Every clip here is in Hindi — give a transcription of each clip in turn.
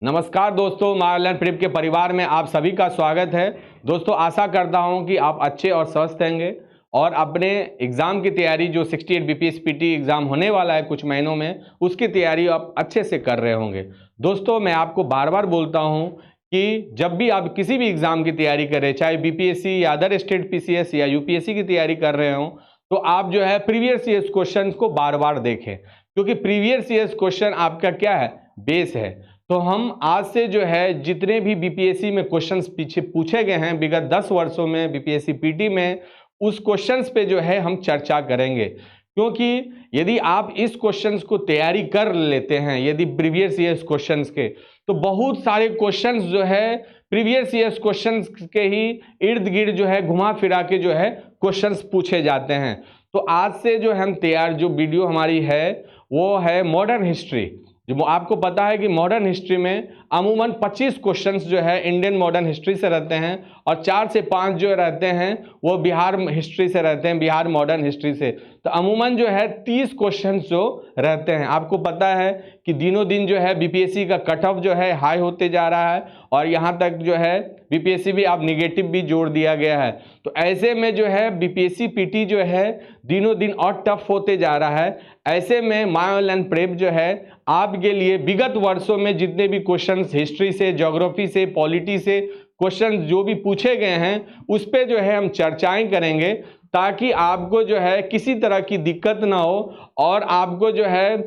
नमस्कार दोस्तों, माय ऑनलाइन प्रेप के परिवार में आप सभी का स्वागत है। दोस्तों, आशा करता हूं कि आप अच्छे और स्वस्थ होंगे और अपने एग्ज़ाम की तैयारी जो 68 बीपीएस पीटी एग्ज़ाम होने वाला है कुछ महीनों में, उसकी तैयारी आप अच्छे से कर रहे होंगे। दोस्तों, मैं आपको बार बार बोलता हूं कि जब भी आप किसी भी एग्ज़ाम की तैयारी करें, चाहे बीपीएससी या अदर स्टेट पीसीएस या यूपीएससी की तैयारी कर रहे हों, तो आप जो है प्रीवियस ईयर्स क्वेश्चन को बार बार देखें, क्योंकि प्रीवियस ईयर्स क्वेश्चन आपका क्या है, बेस है। तो हम आज से जो है जितने भी बीपीएससी में क्वेश्चंस पीछे पूछे गए हैं विगत 10 वर्षों में बीपीएससी पीटी में, उस क्वेश्चंस पे जो है हम चर्चा करेंगे। क्योंकि यदि आप इस क्वेश्चंस को तैयारी कर लेते हैं, यदि प्रीवियस ईयर्स क्वेश्चंस के, तो बहुत सारे क्वेश्चंस जो है प्रीवियस ईयर्स क्वेश्चंस के ही इर्द गिर्द जो है घुमा फिरा के जो है क्वेश्चंस पूछे जाते हैं। तो आज से जो हम तैयार जो वीडियो हमारी है वो है मॉडर्न हिस्ट्री। जो आपको पता है कि मॉडर्न हिस्ट्री में अमूमन 25 क्वेश्चंस जो है इंडियन मॉडर्न हिस्ट्री से रहते हैं और 4 से 5 जो रहते हैं वो बिहार हिस्ट्री से रहते हैं, बिहार मॉडर्न हिस्ट्री से। तो अमूमन जो है 30 क्वेश्चंस जो रहते हैं। आपको पता है कि दिनों दिन जो है बीपीएससी का कट ऑफ जो है हाई होते जा रहा है और यहाँ तक जो है बीपीएससी भी आप निगेटिव भी जोड़ दिया गया है। तो ऐसे में जो है बीपीएससी पीटी जो है दिनों दिन और टफ होते जा रहा है। ऐसे में माय ऑनलाइन प्रेप जो है आपके लिए विगत वर्षों में जितने भी क्वेश्चंस हिस्ट्री से, ज्योग्राफी से, पॉलिटी से क्वेश्चंस जो भी पूछे गए हैं उस पे जो है हम चर्चाएं करेंगे, ताकि आपको जो है किसी तरह की दिक्कत ना हो और आपको जो है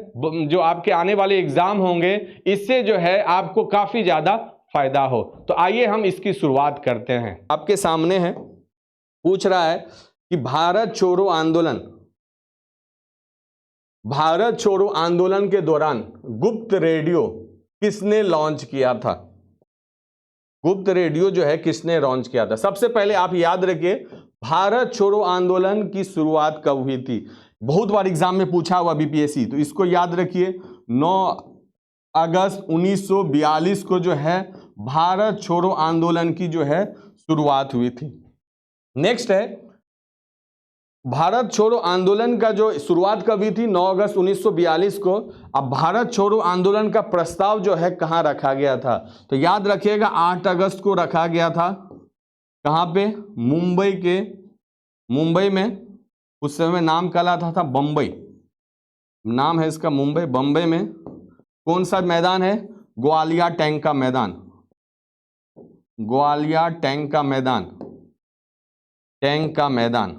जो आपके आने वाले एग्जाम होंगे इससे जो है आपको काफ़ी ज़्यादा फायदा हो। तो आइए हम इसकी शुरुआत करते हैं। आपके सामने है, पूछ रहा है कि भारत छोड़ो आंदोलन के दौरान गुप्त रेडियो किसने लॉन्च किया था। गुप्त रेडियो जो है किसने लॉन्च किया था। सबसे पहले आप याद रखिए, भारत छोड़ो आंदोलन की शुरुआत कब हुई थी। बहुत बार एग्जाम में पूछा हुआ बीपीएससी, तो इसको याद रखिए। 9 अगस्त 1942 को जो है भारत छोड़ो आंदोलन की जो है शुरुआत हुई थी। नेक्स्ट है, भारत छोड़ो आंदोलन का जो शुरुआत कब हुई थी, 9 अगस्त 1942 को। अब भारत छोड़ो आंदोलन का प्रस्ताव जो है कहाँ रखा गया था, तो याद रखिएगा 8 अगस्त को रखा गया था। कहाँ पे, मुंबई में। उस समय नाम कहलाता था बम्बई, नाम है इसका मुंबई। बम्बई में कौन सा मैदान है, ग्वालियर टैंक का मैदान। ग्वालियर टैंक का मैदान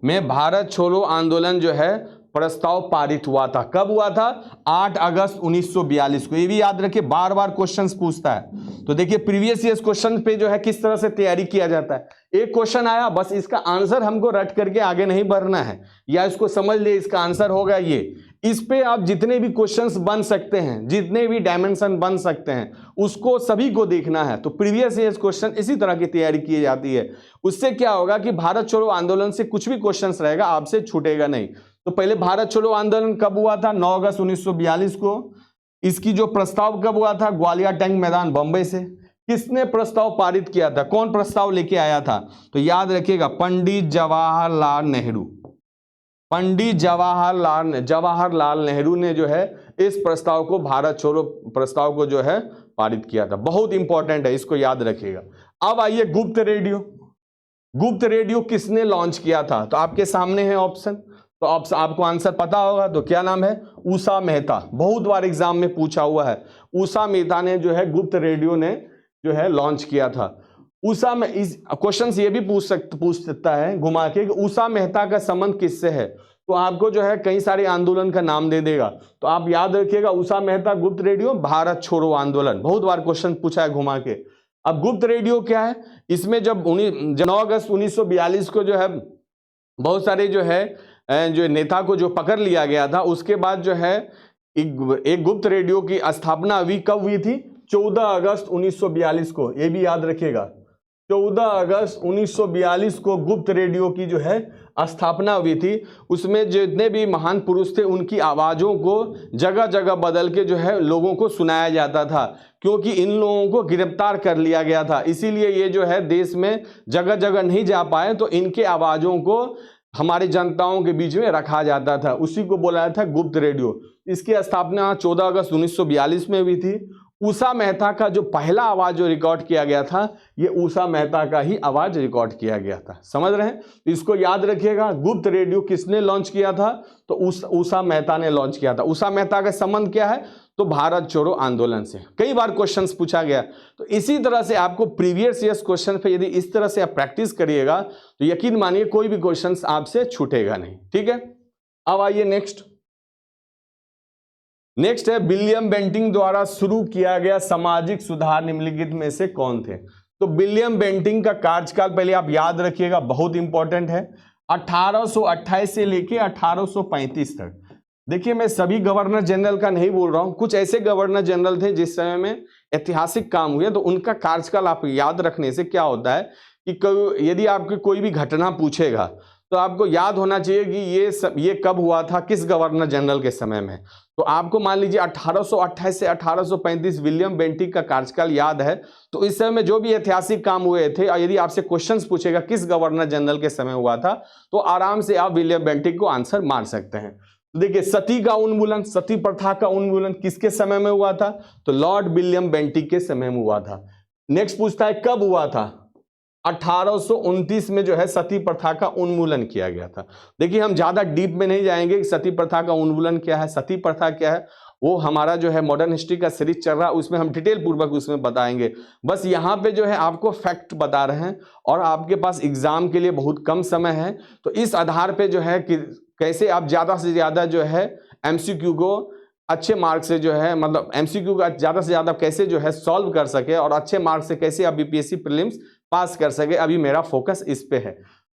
में भारत छोड़ो आंदोलन जो है प्रस्ताव पारित हुआ था। कब हुआ था, 8 अगस्त 1942 को। ये भी याद रखिए, बार बार क्वेश्चंस पूछता है। तो देखिए प्रीवियस ईयर क्वेश्चन पे जो है किस तरह से तैयारी किया जाता है। एक क्वेश्चन आया, बस इसका आंसर हमको रट करके आगे नहीं बढ़ना है, या इसको समझ ले इसका आंसर होगा ये। इस पे आप जितने भी क्वेश्चंस बन सकते हैं, जितने भी डायमेंशन बन सकते हैं, उसको सभी को देखना है। तो प्रीवियस ईयर क्वेश्चन इसी तरह की तैयारी की जाती है। उससे क्या होगा कि भारत छोड़ो आंदोलन से कुछ भी क्वेश्चंस रहेगा आपसे छूटेगा नहीं। तो पहले भारत छोड़ो आंदोलन कब हुआ था, 9 अगस्त 1942 को। इसकी जो प्रस्ताव कब हुआ था, ग्वालियर टैंक मैदान बंबई से। किसने प्रस्ताव पारित किया था, कौन प्रस्ताव लेके आया था, तो याद रखिएगा पंडित जवाहरलाल नेहरू। पंडित जवाहरलाल नेहरू ने जो है इस प्रस्ताव को, भारत छोड़ो प्रस्ताव को जो है पारित किया था। बहुत इंपॉर्टेंट है, इसको याद रखिएगा। अब आइए गुप्त रेडियो किसने लॉन्च किया था, तो आपके सामने है ऑप्शन। तो आपको आंसर पता होगा, तो क्या नाम है, उषा मेहता। बहुत बार एग्जाम में पूछा हुआ है। उषा मेहता ने जो है गुप्त रेडियो ने जो है लॉन्च किया था। उषा में इस क्वेश्चन ये भी पूछ सकता है घुमा के कि उषा मेहता का संबंध किससे है। तो आपको जो है कई सारे आंदोलन का नाम दे देगा, तो आप याद रखिएगा उषा मेहता, गुप्त रेडियो, भारत छोड़ो आंदोलन। बहुत बार क्वेश्चन पूछा है घुमा के। अब गुप्त रेडियो क्या है, इसमें जब 9 अगस्त 1942 को जो है बहुत सारे जो है जो नेता को जो पकड़ लिया गया था, उसके बाद जो है एक गुप्त रेडियो की स्थापना हुई। कब हुई थी, 14 अगस्त 1942 को। ये भी याद रखिएगा, 14 अगस्त 1942 को गुप्त रेडियो की जो है स्थापना हुई थी। उसमें जितने भी महान पुरुष थे उनकी आवाज़ों को जगह जगह बदल के जो है लोगों को सुनाया जाता था, क्योंकि इन लोगों को गिरफ्तार कर लिया गया था। इसीलिए ये जो है देश में जगह जगह नहीं जा पाए, तो इनके आवाज़ों को हमारे जनताओं के बीच में रखा जाता था। उसी को बोला था गुप्त रेडियो। इसकी स्थापना 14 अगस्त 1942 में हुई थी। उषा मेहता का जो पहला आवाज जो रिकॉर्ड किया गया था, ये उषा मेहता का ही आवाज रिकॉर्ड किया गया था। समझ रहे हैं? तो इसको याद रखिएगा। गुप्त रेडियो किसने लॉन्च किया था? तो उषा मेहता ने लॉन्च किया था। उषा मेहता का संबंध क्या है? तो भारत छोड़ो आंदोलन से। कई बार क्वेश्चंस पूछा गया। तो इसी तरह से आपको प्रीवियस ईयर्स क्वेश्चन पे यदि इस तरह से आप प्रैक्टिस करिएगा तो यकीन मानिए कोई भी क्वेश्चन आपसे छूटेगा नहीं। ठीक है, अब आइए नेक्स्ट है विलियम बेंटिंक द्वारा शुरू किया गया सामाजिक सुधार निम्नलिखित में से कौन थे? तो विलियम बेंटिंक का कार्यकाल पहले आप याद रखिएगा, बहुत इंपॉर्टेंट है, 1828 से लेके 1835 तक। देखिए मैं सभी गवर्नर जनरल का नहीं बोल रहा हूं, कुछ ऐसे गवर्नर जनरल थे जिस समय में ऐतिहासिक काम हुए, तो उनका कार्यकाल आप याद रखने से क्या होता है कि यदि आपके कोई भी घटना पूछेगा तो आपको याद होना चाहिए कि ये कब हुआ था, किस गवर्नर जनरल के समय में। तो आपको मान लीजिए 1828 से 1835 विलियम बेंटिक का कार्यकाल याद है, तो इस समय में जो भी ऐतिहासिक काम हुए थे और यदि आपसे क्वेश्चंस पूछेगा किस गवर्नर जनरल के समय हुआ था, तो आराम से आप विलियम बेंटिक को आंसर मार सकते हैं। देखिए सती का उन्मूलन, सती प्रथा का उन्मूलन किसके समय में हुआ था? तो लॉर्ड विलियम बेंटिक के समय में हुआ था। नेक्स्ट पूछता है कब हुआ था? 1829 में जो है सती प्रथा का उन्मूलन किया गया था। देखिए हम ज्यादा डीप में नहीं जाएंगे कि सती प्रथा का उन्मूलन क्या है, सती प्रथा क्या है, वो हमारा जो है मॉडर्न हिस्ट्री का सीरीज चल रहा है, उसमें हम डिटेल पूर्वक उसमें बताएंगे। बस यहाँ पे जो है आपको फैक्ट बता रहे हैं और आपके पास एग्जाम के लिए बहुत कम समय है, तो इस आधार पे जो है कि कैसे आप ज्यादा से ज्यादा जो है एमसीक्यू को अच्छे मार्क्स से जो है, मतलब एमसीक्यू का ज्यादा से ज्यादा कैसे जो है सॉल्व कर सके और अच्छे मार्क्स से कैसे आप बीपीएससी प्रीलिम्स पास कर सके, अभी मेरा फोकस इस पे है।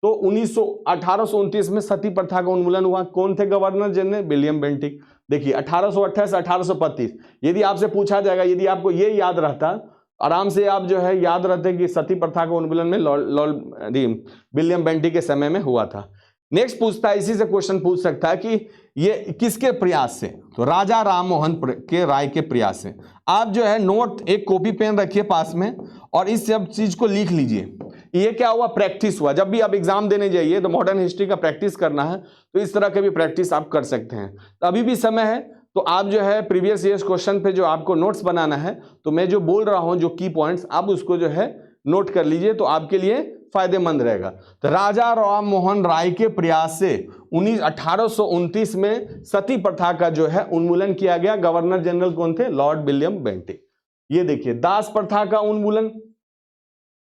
तो 1829 में सती प्रथा का उन्मूलन हुआ। कौन थे गवर्नर जनरल? William Bentinck. देखिए 1828 1835 यदि आपसे पूछा जाएगा, यदि आपको ये याद रहता, आराम से आप जो है याद रहते कि सती प्रथा का उन्मूलन में लॉर्ड विलियम बेंटिक के समय में हुआ था। नेक्स्ट पूछता है, इसी से क्वेश्चन पूछ सकता है कि ये किसके प्रयास से? तो राजा राम मोहन के राय के प्रयास से। आप जो है नोट एक कॉपी पेन रखिए पास में और इस सब चीज को लिख लीजिए। ये क्या हुआ? प्रैक्टिस हुआ। जब भी आप एग्जाम देने जाइए तो मॉडर्न हिस्ट्री का प्रैक्टिस करना है, तो इस तरह के भी प्रैक्टिस आप कर सकते हैं। तो अभी भी समय है, तो आप जो है प्रीवियस ईयर्स क्वेश्चन पे जो आपको नोट्स बनाना है, तो मैं जो बोल रहा हूं जो की पॉइंट्स, आप उसको जो है नोट कर लीजिए, तो आपके लिए फायदेमंद रहेगा। तो राजा राम मोहन राय के प्रयास से 1829 में सती प्रथा का जो है उन्मूलन किया गया। गवर्नर जनरल कौन थे? Lord William Bentinck. ये देखिए दास प्रथा का उन्मूलन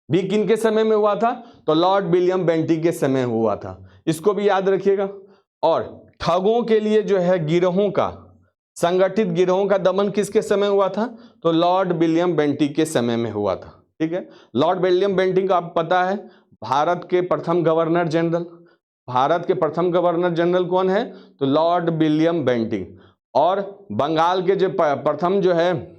भी किनके समय में हुआ था? तो लॉर्ड विलियम बेंटिक के समय हुआ था, इसको भी याद रखिएगा। और ठगों के लिए जो है गिरोहों का, संगठित गिरोहों का दमन किसके समय हुआ था? तो लॉर्ड विलियम बेंटिक के समय में हुआ था। ठीक है, लॉर्ड विलियम बेंटिक आपको पता है भारत के प्रथम गवर्नर जनरल। भारत के प्रथम गवर्नर जनरल कौन है? तो लॉर्ड विलियम बेंटिक। और बंगाल के जो प्रथम जो है,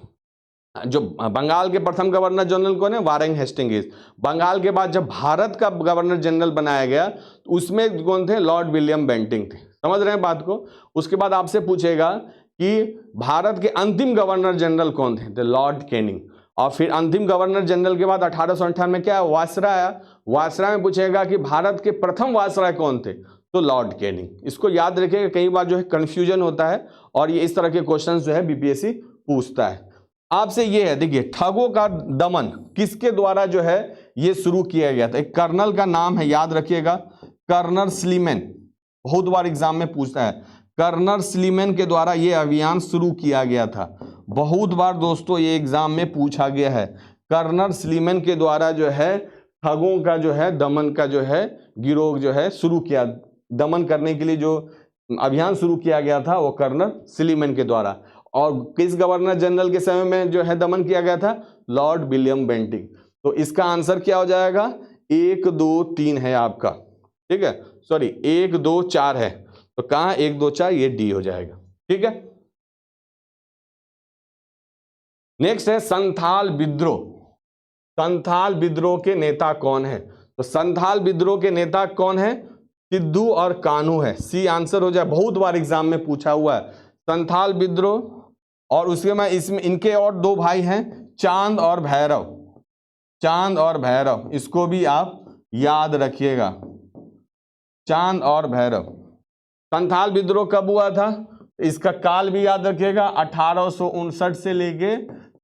जो बंगाल के प्रथम गवर्नर जनरल कौन है? Warren Hastings. बंगाल के बाद जब भारत का गवर्नर जनरल बनाया गया तो उसमें कौन थे? लॉर्ड विलियम बेंटिक थे। समझ रहे हैं बात को? उसके बाद आपसे पूछेगा कि भारत के अंतिम गवर्नर जनरल कौन थे? तो लॉर्ड कैनिंग। और फिर अंतिम गवर्नर जनरल के बाद 1858 में क्या वायसराय आया। वायसराय में पूछेगा कि भारत के प्रथम वायसराय कौन थे? तो लॉर्ड कैनिंग। इसको याद रखिएगा, कई बार जो है कंफ्यूजन होता है और ये इस तरह के क्वेश्चन जो है बीपीएससी पूछता है आपसे। ये है, देखिए ठगों का दमन किसके द्वारा जो है ये शुरू किया गया था? एक कर्नल का नाम है, याद रखिएगा, कर्नल स्लीमैन। बहुत बार एग्जाम में पूछता है, कर्नल स्लीमैन के द्वारा ये अभियान शुरू किया गया था। बहुत बार दोस्तों ये एग्जाम में पूछा गया है, कर्नल स्लीमैन के द्वारा जो है ठगों का जो है दमन का जो है गिरोह जो है शुरू किया, दमन करने के लिए जो अभियान शुरू किया गया था वो कर्नल स्लीमैन के द्वारा। और किस गवर्नर जनरल के समय में जो है दमन किया गया था? Lord William Bentinck. तो इसका आंसर क्या हो जाएगा? 1 2 3 है आपका। ठीक है, सॉरी 1 2 4 है, तो कहां 1 2 4? ये डी हो जाएगा। ठीक है, नेक्स्ट है संथाल विद्रोह। संथाल विद्रोह के नेता कौन है? तो संथाल विद्रोह के नेता कौन है? सिद्धू और कान्हू है। सी आंसर हो जाए, बहुत बार एग्जाम में पूछा हुआ है संथाल विद्रोह। और उसके बाद इसमें इनके और 2 भाई हैं, चांद और भैरव। चांद और भैरव, इसको भी आप याद रखिएगा, चांद और भैरव। संथाल विद्रोह कब हुआ था? इसका काल भी याद रखिएगा, 1859 से लेके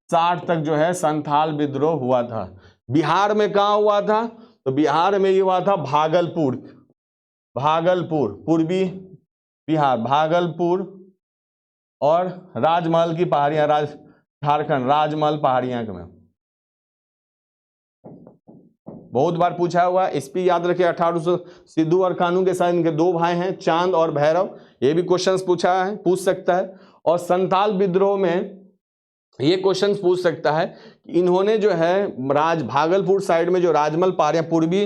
60 तक जो है संथाल विद्रोह हुआ था। बिहार में कहाँ हुआ था? तो बिहार में ये हुआ था भागलपुर, पूर्वी बिहार, भागलपुर और राजमहल की पहाड़ियां, झारखंड, राजमहल पहाड़ियां में बहुत बार पूछा हुआ। एसपी याद रखिए 1800, सिद्धू और कान्हू के साथ इनके 2 भाई हैं, चांद और भैरव, ये भी क्वेश्चंस पूछ सकता है। और संथाल विद्रोह में ये क्वेश्चन पूछ सकता है कि इन्होंने जो है भागलपुर साइड में जो राजमहल पहाड़ियां पूर्वी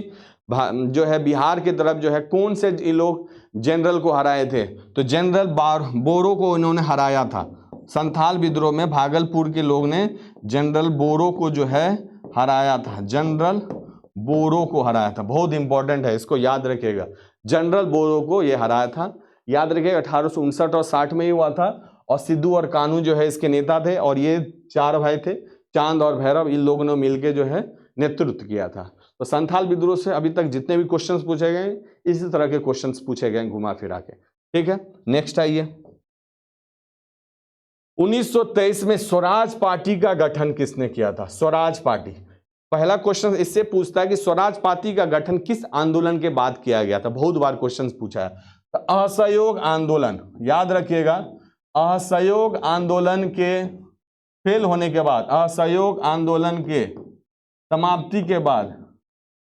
जो है बिहार की तरफ जो है, कौन से ये लोग जनरल को हराए थे? तो जनरल बोरो को इन्होंने हराया था। संथाल विद्रोह में भागलपुर के लोग ने जनरल बोरो को जो है हराया था, जनरल बोरो को हराया था। बहुत इंपॉर्टेंट है, इसको याद रखिएगा, जनरल बोरो को ये हराया था। याद रखिएगा 1859 और 60 में ही हुआ था। और सिद्धू और कान्हू जो है इसके नेता थे, और ये 4 भाई थे, चांद और भैरव, इन लोगों ने मिलकर जो है नेतृत्व किया था। तो संथाल विद्रोह से अभी तक जितने भी क्वेश्चंस पूछे गए इसी तरह के क्वेश्चंस पूछे गए घुमा फिरा के। ठीक है, नेक्स्ट आइए। 1923 में स्वराज पार्टी का गठन किसने किया था? स्वराज पार्टी, पहला क्वेश्चन इससे पूछता है कि स्वराज पार्टी का गठन किस आंदोलन के बाद किया गया था? बहुत बार क्वेश्चन पूछा है। तो असहयोग आंदोलन, याद रखिएगा, असहयोग आंदोलन के फेल होने के बाद, असहयोग आंदोलन के समाप्ति के बाद,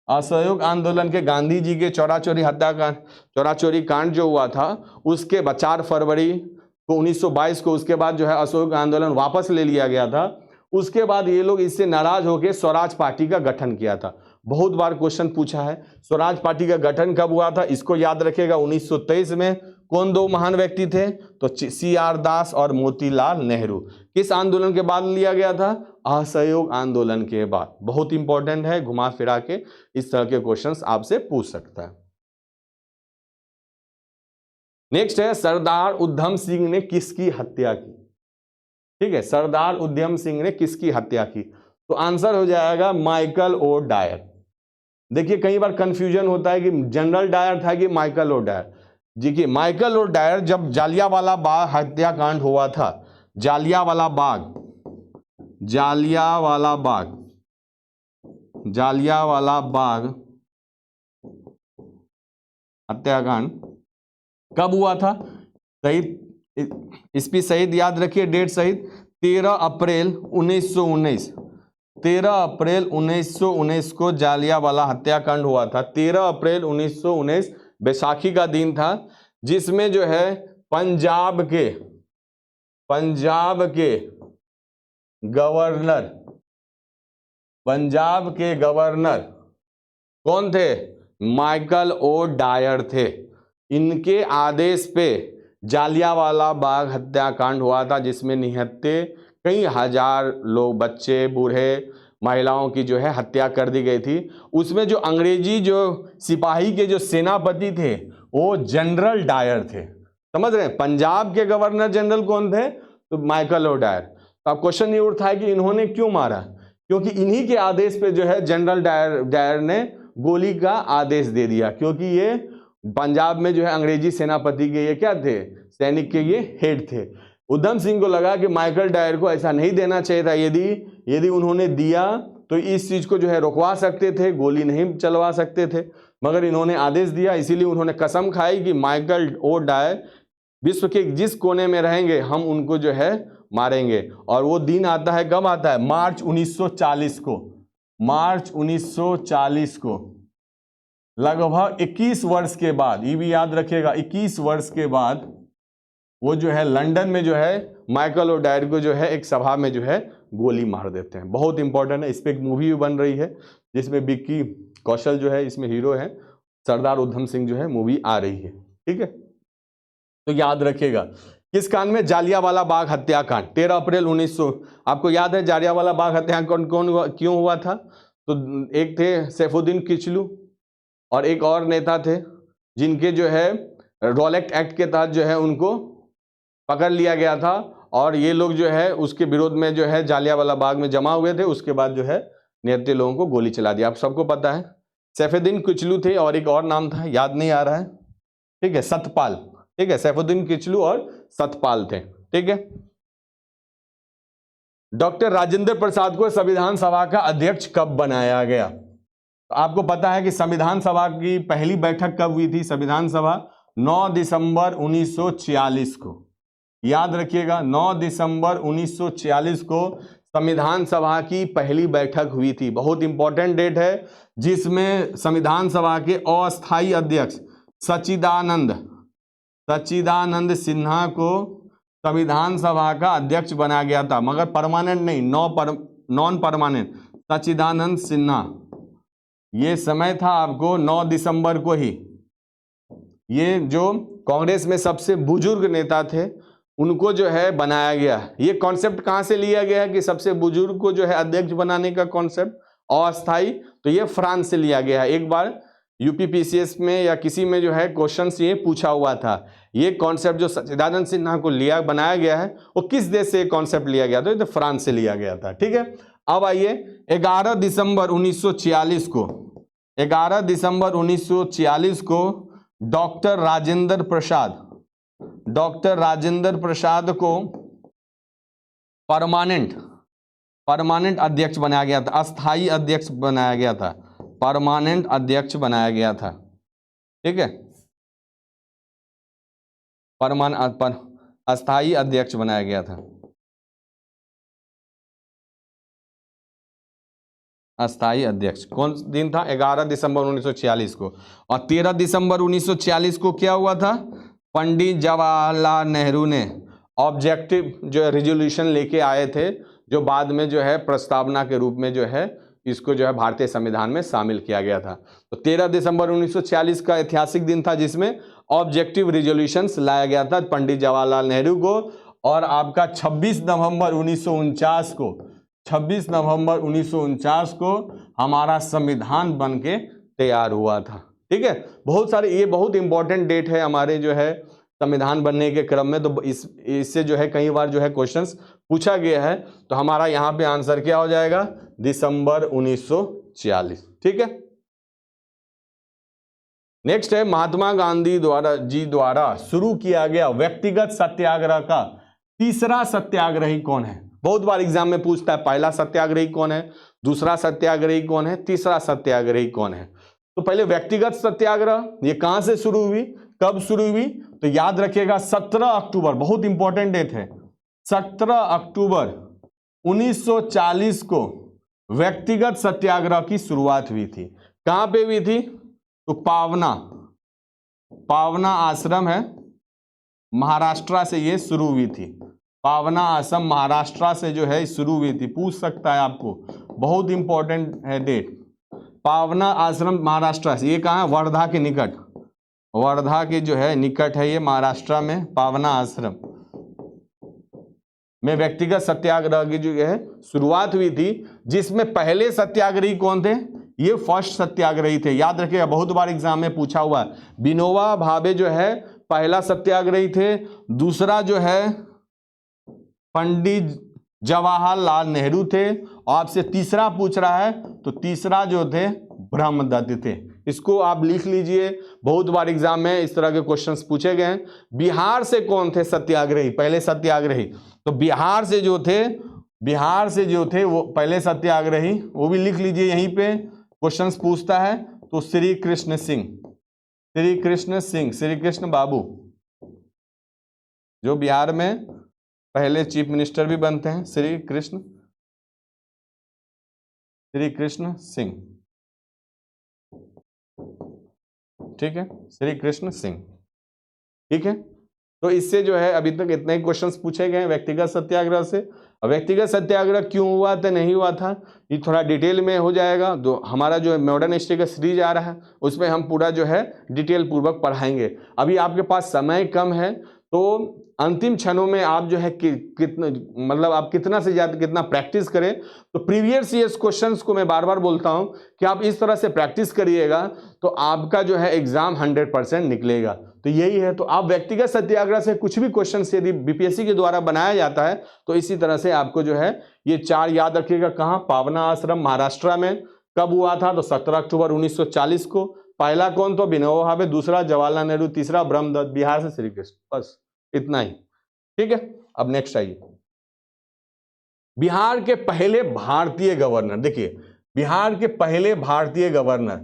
असहयोग आंदोलन के गांधी जी के चौराचौरी हत्याकांड, चौराचौरी कांड जो हुआ था, उसके 4 फरवरी को 1922 को उसके बाद जो है असहयोग आंदोलन वापस ले लिया गया था। उसके बाद ये लोग इससे नाराज होकर स्वराज पार्टी का गठन किया था। बहुत बार क्वेश्चन पूछा है, स्वराज पार्टी का गठन कब हुआ था? इसको याद रखिएगा 1923 में। कौन 2 महान व्यक्ति थे? तो CR दास और मोतीलाल नेहरू। किस आंदोलन के बाद लिया गया था? असहयोग आंदोलन के बाद। बहुत इंपॉर्टेंट है, घुमा फिरा के इस तरह के क्वेश्चंस आपसे पूछ सकता है। नेक्स्ट है, सरदार उधम सिंह ने किसकी हत्या की? ठीक है, सरदार उधम सिंह ने किसकी हत्या की? तो आंसर हो जाएगा माइकल ओ डायर। देखिए कई बार कंफ्यूजन होता है कि जनरल डायर था कि माइकल ओ डायर। देखिए माइकल ओ डायर, जब जालियांवाला बाग हत्याकांड हुआ था, जालियांवाला बाग हत्याकांड कब हुआ था? शहीद, इस पे शहीद याद रखिए, डेट शहीद 13 अप्रैल 1919, 13 अप्रैल 1919 को जालियांवाला हत्याकांड हुआ था। 13 अप्रैल 1919 बैसाखी का दिन था, जिसमें जो है पंजाब के गवर्नर कौन थे? माइकल ओ डायर थे। इनके आदेश पे जालियांवाला बाग हत्याकांड हुआ था, जिसमें निहत्थे कई हजार लोग, बच्चे, बूढ़े, महिलाओं की जो है हत्या कर दी गई थी। उसमें जो अंग्रेजी जो सिपाही के जो सेनापति थे वो जनरल डायर थे। समझ रहे हैं? पंजाब के गवर्नर जनरल कौन थे? तो माइकल ओ डायर। तो अब क्वेश्चन ये उठता है कि इन्होंने क्यों मारा? क्योंकि इन्हीं के आदेश पे जो है जनरल डायर ने गोली का आदेश दे दिया, क्योंकि ये पंजाब में जो है अंग्रेजी सेनापति के ये क्या थे? सैनिक के ये हेड थे। उधम सिंह को लगा कि माइकल डायर को ऐसा नहीं देना चाहिए था। यदि उन्होंने दिया तो इस चीज को जो है रोकवा सकते थे, गोली नहीं चलवा सकते थे, मगर इन्होंने आदेश दिया। इसीलिए उन्होंने कसम खाई कि माइकल ओ डायर विश्व के जिस कोने में रहेंगे हम उनको जो है मारेंगे। और वो दिन आता है, कब आता है? मार्च 1940 को। मार्च 1940 को, लगभग 21 वर्ष के बाद, ये भी याद रखिएगा, 21 वर्ष के बाद वो जो है लंदन में जो है माइकल ओ डायर को जो है एक सभा में जो है गोली मार देते हैं। बहुत इंपॉर्टेंट है। इस पर एक मूवी भी बन रही है जिसमें विक्की कौशल जो है इसमें हीरो है, सरदार उधम सिंह जो है मूवी आ रही है। ठीक है, तो याद रखिएगा किस कांड में? जालियांवाला बाग हत्याकांड, 13 अप्रैल 1900। आपको याद है जालियांवाला बाग हत्याकांड क्यों हुआ था? तो एक थे सैफुद्दीन किचलू और एक और नेता थे, जिनके जो है रॉलेट एक्ट के तहत जो है उनको पकड़ लिया गया था, और ये लोग जो है उसके विरोध में जो है जालियांवाला बाग में जमा हुए थे। उसके बाद जो है निहत्थे लोगों को गोली चला दिया। आप सबको पता है सैफुद्दीन किचलू थे और एक और नाम था, याद नहीं आ रहा है। ठीक है, सतपाल। ठीक है, सैफुद्दीन किचलू और सतपाल थे। ठीक है, डॉक्टर राजेंद्र प्रसाद को संविधान सभा का अध्यक्ष कब बनाया गया? तो आपको पता है कि संविधान सभा की पहली बैठक कब हुई थी? संविधान सभा 9 दिसंबर 1946 को, याद रखिएगा 9 दिसंबर 1946 को संविधान सभा की पहली बैठक हुई थी। बहुत इंपॉर्टेंट डेट है, जिसमें संविधान सभा के अस्थायी अध्यक्ष सच्चिदानंद सिन्हा को संविधान सभा का अध्यक्ष बनाया गया था, मगर परमानेंट नहीं, नॉन परमानेंट। सच्चिदानंद सिन्हा, ये समय था आपको 9 दिसंबर को ही। ये जो कांग्रेस में सबसे बुजुर्ग नेता थे, उनको जो है बनाया गया। ये कॉन्सेप्ट कहां से लिया गया है कि सबसे बुजुर्ग को जो है अध्यक्ष बनाने का कॉन्सेप्ट अस्थायी? तो ये फ्रांस से लिया गया है। एक बार यूपीपीसीएस में या किसी में जो है क्वेश्चन ये पूछा हुआ था, ये कॉन्सेप्ट जो सच्चिदानंद सिन्हा को बनाया गया है, वो किस देश से कॉन्सेप्ट लिया गया था? तो फ्रांस से लिया गया था। ठीक है, अब आइए 11 दिसंबर 1946 को, 11 दिसंबर 1946 को डॉक्टर राजेंद्र प्रसाद को परमानेंट अध्यक्ष बनाया गया था, अस्थायी अध्यक्ष बनाया गया था, परमानेंट अध्यक्ष बनाया गया था। ठीक है, अस्थायी अध्यक्ष बनाया गया था, अस्थायी अध्यक्ष। कौन दिन था? 11 दिसंबर 1946 को। और 13 दिसंबर 1946 को क्या हुआ था? पंडित जवाहरलाल नेहरू ने ऑब्जेक्टिव जो रेजोल्यूशन लेके आए थे, जो बाद में जो है प्रस्तावना के रूप में जो है इसको जो है भारतीय संविधान में शामिल किया गया था। तो 13 दिसंबर 1946 का ऐतिहासिक दिन था, जिसमें ऑब्जेक्टिव रेजोल्यूशंस लाया गया था पंडित जवाहरलाल नेहरू को। और आपका 26 नवंबर 1949 को हमारा संविधान बन के तैयार हुआ था। ठीक है, बहुत सारे, ये बहुत इंपॉर्टेंट डेट है हमारे जो है संविधान बनने के क्रम में। तो इससे जो है कई बार जो है क्वेश्चंस पूछा गया है, तो हमारा यहाँ पे आंसर क्या हो जाएगा? दिसंबर 1946। ठीक है, नेक्स्ट है महात्मा गांधी द्वारा शुरू किया गया व्यक्तिगत सत्याग्रह का तीसरा सत्याग्रही कौन है? बहुत बार एग्जाम में पूछता है, पहला सत्याग्रही कौन है, दूसरा सत्याग्रही कौन है, तीसरा सत्याग्रही कौन है? तो पहले व्यक्तिगत सत्याग्रह, ये कहां से शुरू हुई, कब शुरू हुई? तो याद रखिएगा 17 अक्टूबर, बहुत इंपॉर्टेंट डेट है, 17 अक्टूबर 1940 को व्यक्तिगत सत्याग्रह की शुरुआत हुई थी। कहां पे हुई थी? तो पावना आश्रम है, महाराष्ट्र से ये शुरू हुई थी। पावना आश्रम महाराष्ट्र से जो है शुरू हुई थी, पूछ सकता है आपको, बहुत इंपॉर्टेंट है डेट। पावना आश्रम महाराष्ट्र से, ये कहाँ है? वर्धा के निकट, वर्धा के जो है निकट है ये महाराष्ट्र में पावना आश्रम में व्यक्तिगत सत्याग्रह की जो है शुरुआत हुई थी, जिसमें पहले सत्याग्रही कौन थे? ये फर्स्ट सत्याग्रही थे, याद रखिएगा, बहुत बार एग्जाम में पूछा हुआ। विनोबा भावे जो है पहला सत्याग्रही थे, दूसरा जो है पंडित जवाहरलाल नेहरू थे, और आपसे तीसरा पूछ रहा है, तो तीसरा जो थे ब्रह्मदत्त थे। इसको आप लिख लीजिए, बहुत बार एग्जाम में इस तरह के क्वेश्चंस पूछे गए हैं। बिहार से कौन थे सत्याग्रही, पहले सत्याग्रही? तो बिहार से जो थे वो पहले सत्याग्रही, वो भी लिख लीजिए, यहीं पे क्वेश्चंस पूछता है। तो श्री कृष्ण बाबू, जो बिहार में पहले चीफ मिनिस्टर भी बनते हैं, श्री कृष्ण सिंह। ठीक है, श्री कृष्ण सिंह। ठीक है, तो इससे जो है अभी तक इतने ही क्वेश्चंस पूछे गए व्यक्तिगत सत्याग्रह से। व्यक्तिगत सत्याग्रह क्यों हुआ था, नहीं हुआ था, ये थोड़ा डिटेल में हो जाएगा। तो हमारा जो है मॉडर्न हिस्ट्री का सीरीज आ रहा है, उसमें हम पूरा जो है डिटेल पूर्वक पढ़ाएंगे। अभी आपके पास समय कम है, तो अंतिम क्षणों में आप जो है कितना, मतलब आप कितना से ज्यादा कितना प्रैक्टिस करें। तो प्रीवियस ईयर्स क्वेश्चंस को मैं बार बार बोलता हूं कि आप इस तरह से प्रैक्टिस करिएगा, तो आपका जो है एग्जाम 100% निकलेगा। तो यही है, तो आप व्यक्तिगत सत्याग्रह से कुछ भी क्वेश्चन यदि बीपीएससी के द्वारा बनाया जाता है, तो इसी तरह से आपको जो है ये 4 याद रखिएगा। कहाँ? पावना आश्रम महाराष्ट्र में। कब हुआ था? तो 17 अक्टूबर 1940 को। पहला कौन? तो विनोबा भावे, दूसरा जवाहरलाल नेहरू, तीसरा ब्रह्मदत्त। बिहार से श्री कृष्ण। बस इतना ही। ठीक है, अब नेक्स्ट आइए। बिहार के पहले भारतीय गवर्नर, देखिए बिहार के पहले भारतीय गवर्नर,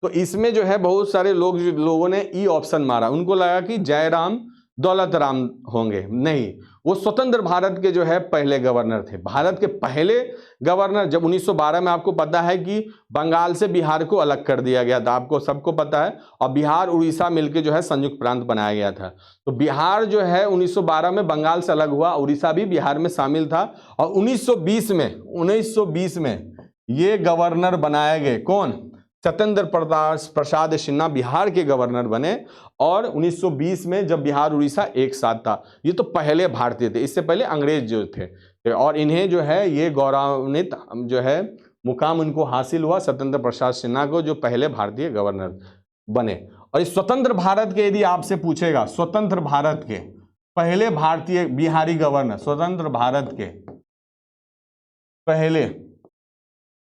तो इसमें जो है बहुत सारे लोगों ने ई ऑप्शन मारा, उनको लगा कि जयराम दौलत राम होंगे, नहीं, वो स्वतंत्र भारत के जो है पहले गवर्नर थे। भारत के पहले गवर्नर जब 1912 में, आपको पता है कि बंगाल से बिहार को अलग कर दिया गया था, आपको सबको पता है, और बिहार उड़ीसा मिलकर जो है संयुक्त प्रांत बनाया गया था। तो बिहार जो है 1912 में बंगाल से अलग हुआ, उड़ीसा भी बिहार में शामिल था, और 1920 में ये गवर्नर बनाए गए, कौन? सत्येंद्र प्रसाद सिन्हा बिहार के गवर्नर बने, और 1920 में जब बिहार उड़ीसा एक साथ था। ये तो पहले भारतीय थे, इससे पहले अंग्रेज जो थे, और इन्हें जो है ये गौरवान्वित जो है मुकाम उनको हासिल हुआ, सत्येंद्र प्रसाद सिन्हा को, जो पहले भारतीय गवर्नर बने। और इस स्वतंत्र भारत के यदि आपसे पूछेगा, स्वतंत्र भारत के पहले भारतीय बिहारी गवर्नर, स्वतंत्र भारत के पहले,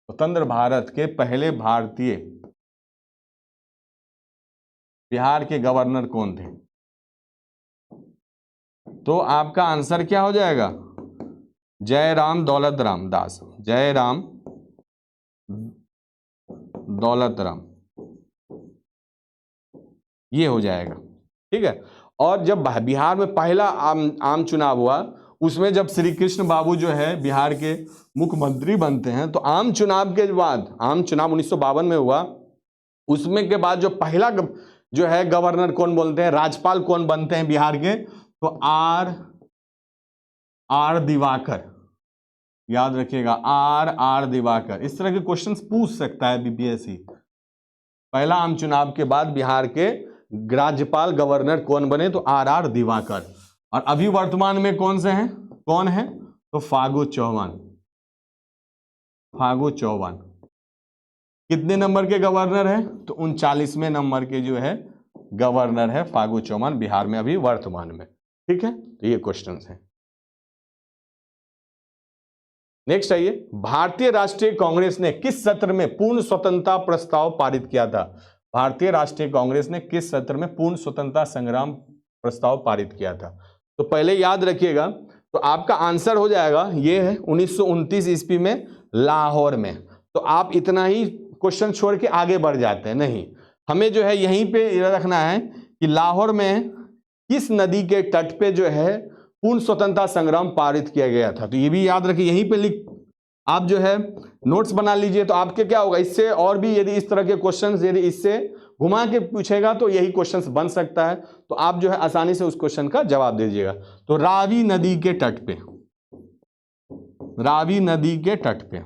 स्वतंत्र भारत के पहले भारतीय बिहार के गवर्नर कौन थे? तो आपका आंसर क्या हो जाएगा? जयराम दौलत राम दास, जयराम दौलत राम, ये हो जाएगा, ठीक है। और जब बिहार में पहला आम चुनाव हुआ, उसमें जब श्री कृष्ण बाबू जो है बिहार के मुख्यमंत्री बनते हैं, तो आम चुनाव के बाद, आम चुनाव 1952 में हुआ, उसमें के बाद जो पहला जो है गवर्नर कौन बोलते हैं, राज्यपाल कौन बनते हैं बिहार के? तो आर दिवाकर, याद रखिएगा, आर दिवाकर। इस तरह के क्वेश्चंस पूछ सकता है बीपीएससी। पहला आम चुनाव के बाद बिहार के राज्यपाल गवर्नर कौन बने? तो आर दिवाकर। और अभी वर्तमान में कौन से हैं, कौन है? तो फागू चौहान, फागू चौहान कितने नंबर के गवर्नर है? तो 39वें नंबर के जो है गवर्नर है फागू चौहान बिहार में अभी वर्तमान में, ठीक है। तो ये क्वेश्चंस हैं। नेक्स्ट आइए, भारतीय राष्ट्रीय कांग्रेस ने किस सत्र में पूर्ण स्वतंत्रता प्रस्ताव पारित किया था? भारतीय राष्ट्रीय कांग्रेस ने किस सत्र में पूर्ण स्वतंत्रता संग्राम प्रस्ताव पारित किया था? तो पहले याद रखिएगा, तो आपका आंसर हो जाएगा, ये है 1929 ईस्वी में लाहौर में। तो आप इतना ही क्वेश्चन छोड़ के आगे बढ़ जाते हैं, नहीं, हमें जो है यहीं पे रखना है कि लाहौर में किस नदी के तट पे जो है पूर्ण स्वतंत्रता संग्राम पारित किया गया था। तो ये भी याद रखिए, यहीं पे लिख, आप जो है नोट्स बना लीजिए, तो आपके क्या होगा, इससे और भी यदि इस तरह के क्वेश्चंस यदि इससे घुमा के पूछेगा तो यही क्वेश्चंस बन सकता है, तो आप जो है आसानी से उस क्वेश्चन का जवाब दीजिएगा। तो रावी नदी के तट पे, रावी नदी के तट पे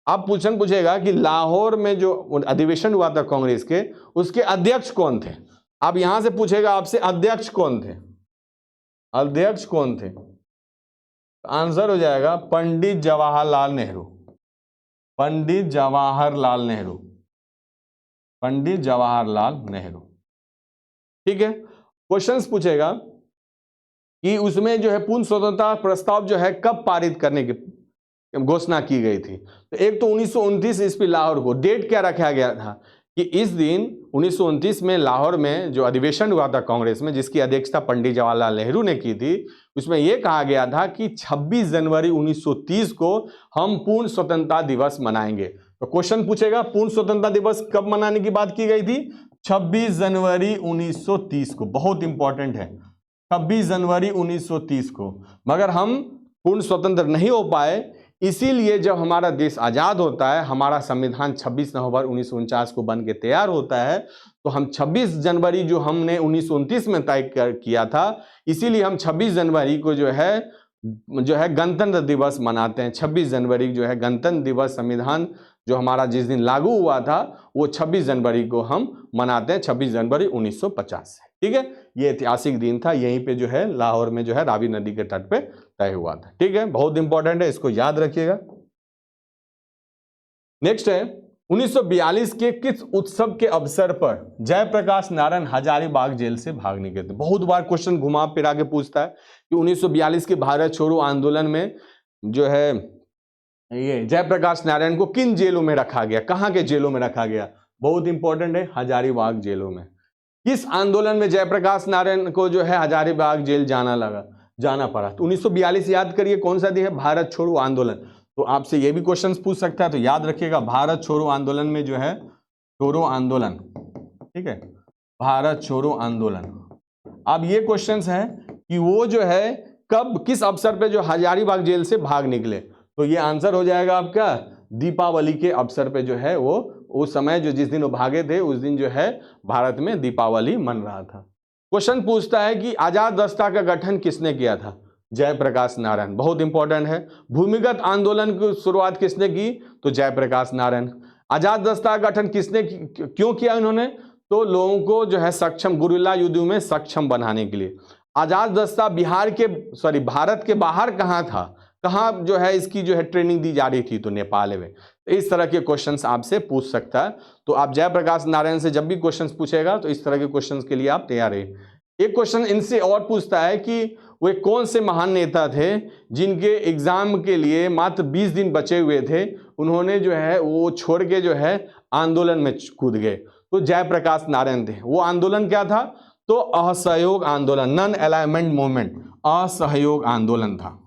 आप पूछेगा कि लाहौर में जो अधिवेशन हुआ था कांग्रेस के, उसके अध्यक्ष कौन थे? अब यहां से पूछेगा आपसे अध्यक्ष कौन थे, अध्यक्ष कौन थे? आंसर हो जाएगा पंडित जवाहरलाल नेहरू, पंडित जवाहरलाल नेहरू, पंडित जवाहरलाल नेहरू, ठीक है। क्वेश्चंस पूछेगा कि उसमें जो है पूर्ण स्वतंत्रता प्रस्ताव जो है कब पारित करने की घोषणा की गई थी? तो एक तो 1929 ईस्वी लाहौर को, डेट क्या रखा गया था कि इस दिन 1929 में लाहौर में जो अधिवेशन हुआ था कांग्रेस में, जिसकी अध्यक्षता पंडित जवाहरलाल नेहरू ने की थी, उसमें यह कहा गया था कि 26 जनवरी 1930 को हम पूर्ण स्वतंत्रता दिवस मनाएंगे। तो क्वेश्चन पूछेगा पूर्ण स्वतंत्रता दिवस कब मनाने की बात की गई थी? 26 जनवरी 1930 को, बहुत इंपॉर्टेंट है, 26 जनवरी 1930 को। मगर हम पूर्ण स्वतंत्र नहीं हो पाए, इसीलिए जब हमारा देश आजाद होता है, हमारा संविधान 26 नवंबर 1949 को बन के तैयार होता है, तो हम 26 जनवरी जो हमने 1929 में तय किया था, इसीलिए हम 26 जनवरी को जो है गणतंत्र दिवस मनाते हैं। 26 जनवरी जो है गणतंत्र दिवस, संविधान जो हमारा जिस दिन लागू हुआ था वो 26 जनवरी को हम मनाते हैं, 26 जनवरी 1950 से, ठीक है। ये ऐतिहासिक दिन था, यहीं पे जो है लाहौर में जो है रावी नदी के तट पे तय हुआ था, ठीक है, बहुत इंपॉर्टेंट है, इसको याद रखिएगा। नेक्स्ट है 1942 के किस उत्सव के अवसर पर जयप्रकाश नारायण हजारीबाग जेल से भाग निकले थे? बहुत बार क्वेश्चन घुमा फिरा के पूछता है कि 1942 के भारत छोड़ो आंदोलन में जो है ये जयप्रकाश नारायण को किन जेलों में रखा गया, कहां के जेलों में रखा गया? बहुत इंपॉर्टेंट है, हजारीबाग जेलों में। किस आंदोलन में जयप्रकाश नारायण को जो है हजारीबाग जेल जाना लगा? जाना पड़ा। तो 1942 याद करिए कौन सा दिन है, भारत छोड़ो आंदोलन। तो आपसे ये भी क्वेश्चन पूछ सकता है, तो याद रखिएगा भारत छोड़ो आंदोलन में जो है छोड़ो आंदोलन, ठीक है, भारत छोड़ो आंदोलन। अब ये क्वेश्चन है कि वो जो है कब किस अवसर पे जो हजारीबाग जेल से भाग निकले, तो ये आंसर हो जाएगा आपका दीपावली के अवसर पे जो है वो उस समय जो जिस दिन वो भागे थे उस दिन जो है भारत में दीपावली मन रहा था। क्वेश्चन पूछता है कि आजाद रास्ता का गठन किसने किया था, जयप्रकाश नारायण, बहुत इंपॉर्टेंट है। भूमिगत आंदोलन की शुरुआत किसने की, तो जयप्रकाश नारायण। आजाद रास्ता का गठन किसने क्यों किया इन्होंने, तो लोगों को जो है सक्षम, गुरिल्ला युद्ध में सक्षम बनाने के लिए। आजाद रास्ता भारत के बाहर कहाँ था, कहाँ जो है इसकी जो है ट्रेनिंग दी जा रही थी, तो नेपाल में। तो इस तरह के क्वेश्चंस आपसे पूछ सकता है। तो आप जयप्रकाश नारायण से जब भी क्वेश्चंस पूछेगा तो इस तरह के क्वेश्चंस के लिए आप तैयार रहिए। एक क्वेश्चन इनसे और पूछता है कि वे कौन से महान नेता थे जिनके एग्जाम के लिए मात्र 20 दिन बचे हुए थे, उन्होंने जो है वो छोड़ के जो है आंदोलन में कूद गए, तो जयप्रकाश नारायण थे। वो आंदोलन क्या था, तो असहयोग आंदोलन, नॉन अलाइनमेंट मूवमेंट, असहयोग आंदोलन था।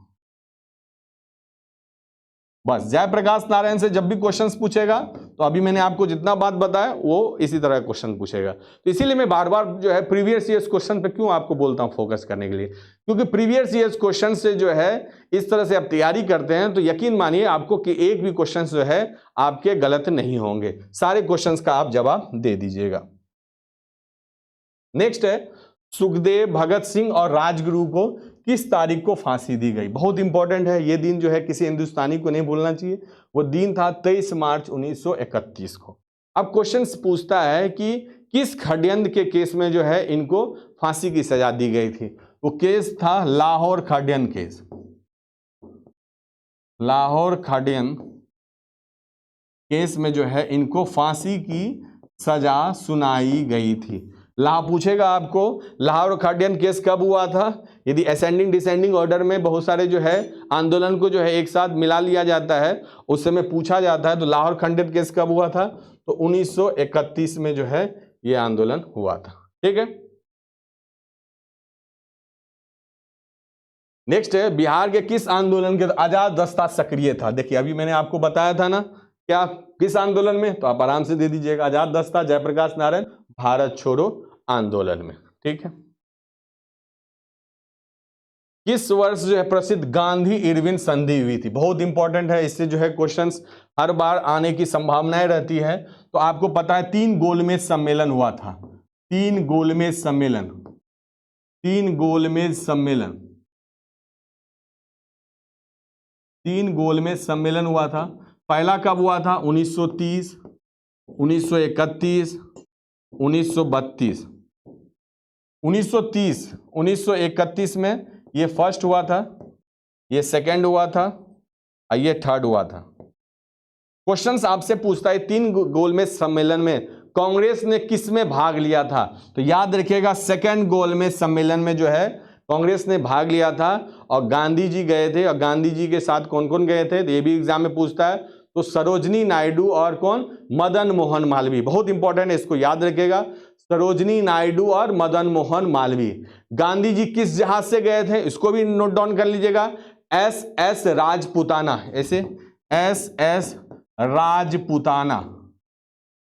बस जयप्रकाश नारायण से जब भी क्वेश्चंस पूछेगा तो अभी मैंने आपको जितना बात बताया वो इसी तरह क्वेश्चन पूछेगा। तो इसीलिए मैं बार बार जो है प्रीवियस ईयर्स क्वेश्चन पे क्यों आपको बोलता हूं फोकस करने के लिए, क्योंकि प्रीवियस ईयर्स क्वेश्चन से जो है इस तरह से आप तैयारी करते हैं तो यकीन मानिए आपको कि एक भी क्वेश्चन जो है आपके गलत नहीं होंगे, सारे क्वेश्चन का आप जवाब दे दीजिएगा। नेक्स्ट है सुखदेव, भगत सिंह और राजगुरु को किस तारीख को फांसी दी गई, बहुत इंपॉर्टेंट है ये दिन, जो है किसी हिंदुस्तानी को नहीं भूलना चाहिए। वो दिन था 23 मार्च 1931 को। अब क्वेश्चन पूछता है कि किस षड्यंत्र के केस में जो है इनको फांसी की सजा दी गई थी, वो केस था लाहौर षड्यंत्र केस, लाहौर षड्यंत्र केस में जो है इनको फांसी की सजा सुनाई गई थी। पूछेगा आपको लाहौर षड्यंत्र केस कब हुआ था, यदि असेंडिंग डिसेंडिंग ऑर्डर में बहुत सारे जो है आंदोलन को जो है एक साथ मिला लिया जाता है उस समय पूछा जाता है, तो लाहौर षड्यंत्र केस कब हुआ था, तो 1931 में जो है ये आंदोलन हुआ था। ठीक है, नेक्स्ट है बिहार के किस आंदोलन के आजाद रास्ता सक्रिय था। देखिए अभी मैंने आपको बताया था ना क्या किस आंदोलन में, तो आप आराम से दे दीजिएगा आजाद रास्ता, जयप्रकाश नारायण, भारत छोड़ो आंदोलन में। ठीक है, किस वर्ष जो है प्रसिद्ध गांधी इरविन संधि हुई थी, बहुत इंपॉर्टेंट है, इससे जो है क्वेश्चंस हर बार आने की संभावनाएं रहती है। तो आपको पता है 3 गोलमेज सम्मेलन हुआ था, 3 गोलमेज सम्मेलन, 3 गोलमेज सम्मेलन, 3 गोलमेज सम्मेलन हुआ था। पहला कब हुआ था, 1930, 1931, 1932। 1931 में ये फर्स्ट हुआ था, ये सेकंड हुआ था और ये थर्ड हुआ था। क्वेश्चंस आपसे पूछता है 3 गोलमेज सम्मेलन में कांग्रेस ने किस में भाग लिया था, तो याद रखिएगा सेकंड गोलमेज सम्मेलन में जो है कांग्रेस ने भाग लिया था और गांधी जी गए थे। और गांधी जी के साथ कौन कौन गए थे, तो ये भी एग्जाम में पूछता है, तो सरोजनी नायडू और कौन, मदन मोहन मालवीय, बहुत इंपॉर्टेंट है इसको याद रखिएगा, सरोजनी नायडू और मदन मोहन मालवीय। गांधी जी किस जहाज से गए थे, इसको भी नोट डाउन कर लीजिएगा, SS राजपुताना, ऐसे SS राजपुताना,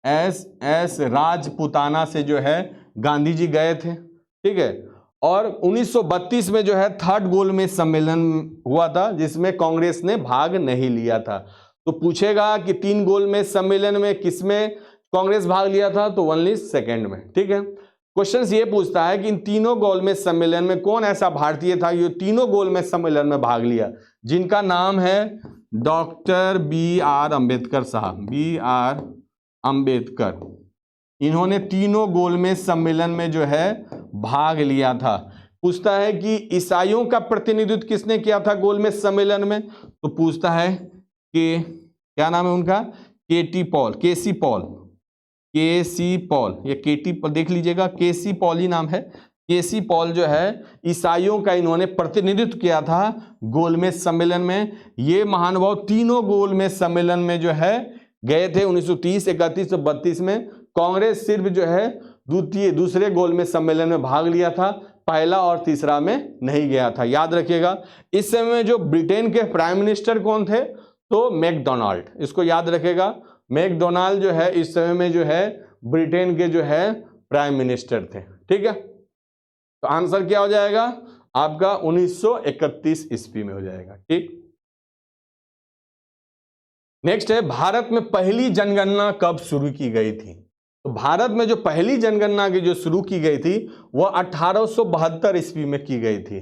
SS राजपुताना से जो है गांधी जी गए थे। ठीक है, और 1932 में जो है थर्ड गोलमेज सम्मेलन हुआ था जिसमें कांग्रेस ने भाग नहीं लिया था। तो पूछेगा कि 3 गोलमेज सम्मेलन में किसमें कांग्रेस भाग लिया था, तो ओनली सेकंड में। ठीक है, क्वेश्चन ये पूछता है कि इन तीनों गोलमेज सम्मेलन में कौन ऐसा भारतीय था जो तीनों गोलमेज सम्मेलन में भाग लिया, जिनका नाम है डॉक्टर BR अम्बेडकर साहब, BR अम्बेडकर। इन्होंने तीनों गोलमेज सम्मेलन में जो है भाग लिया था। पूछता है कि ईसाइयों का प्रतिनिधित्व किसने किया था गोलमेज सम्मेलन में, तो पूछता है कि क्या नाम है उनका, KT Paul, KC Paul, KC Paul, ये KT पॉल देख लीजिएगा, KC पॉल ही नाम है। KC पॉल जो है ईसाइयों का इन्होंने प्रतिनिधित्व किया था गोलमेज सम्मेलन में। ये महानुभाव तीनों गोलमेज सम्मेलन में जो है गए थे 1930, 31 और 32 में। कांग्रेस सिर्फ जो है दूसरे गोलमेज सम्मेलन में भाग लिया था, पहला और तीसरा में नहीं गया था, याद रखिएगा। इस समय में जो ब्रिटेन के प्राइम मिनिस्टर कौन थे, तो मैकडोनाल्ड, इसको याद रखिएगा। मैकडोनाल्ड जो है इस समय में जो है ब्रिटेन के जो है प्राइम मिनिस्टर थे, ठीक है। तो आंसर क्या हो जाएगा आपका 1931 ईस्वी में हो जाएगा, ठीक। नेक्स्ट है, भारत में पहली जनगणना कब शुरू की गई थी? तो भारत में जो पहली जनगणना की जो शुरू की गई थी वह 1872 ईस्वी में की गई थी,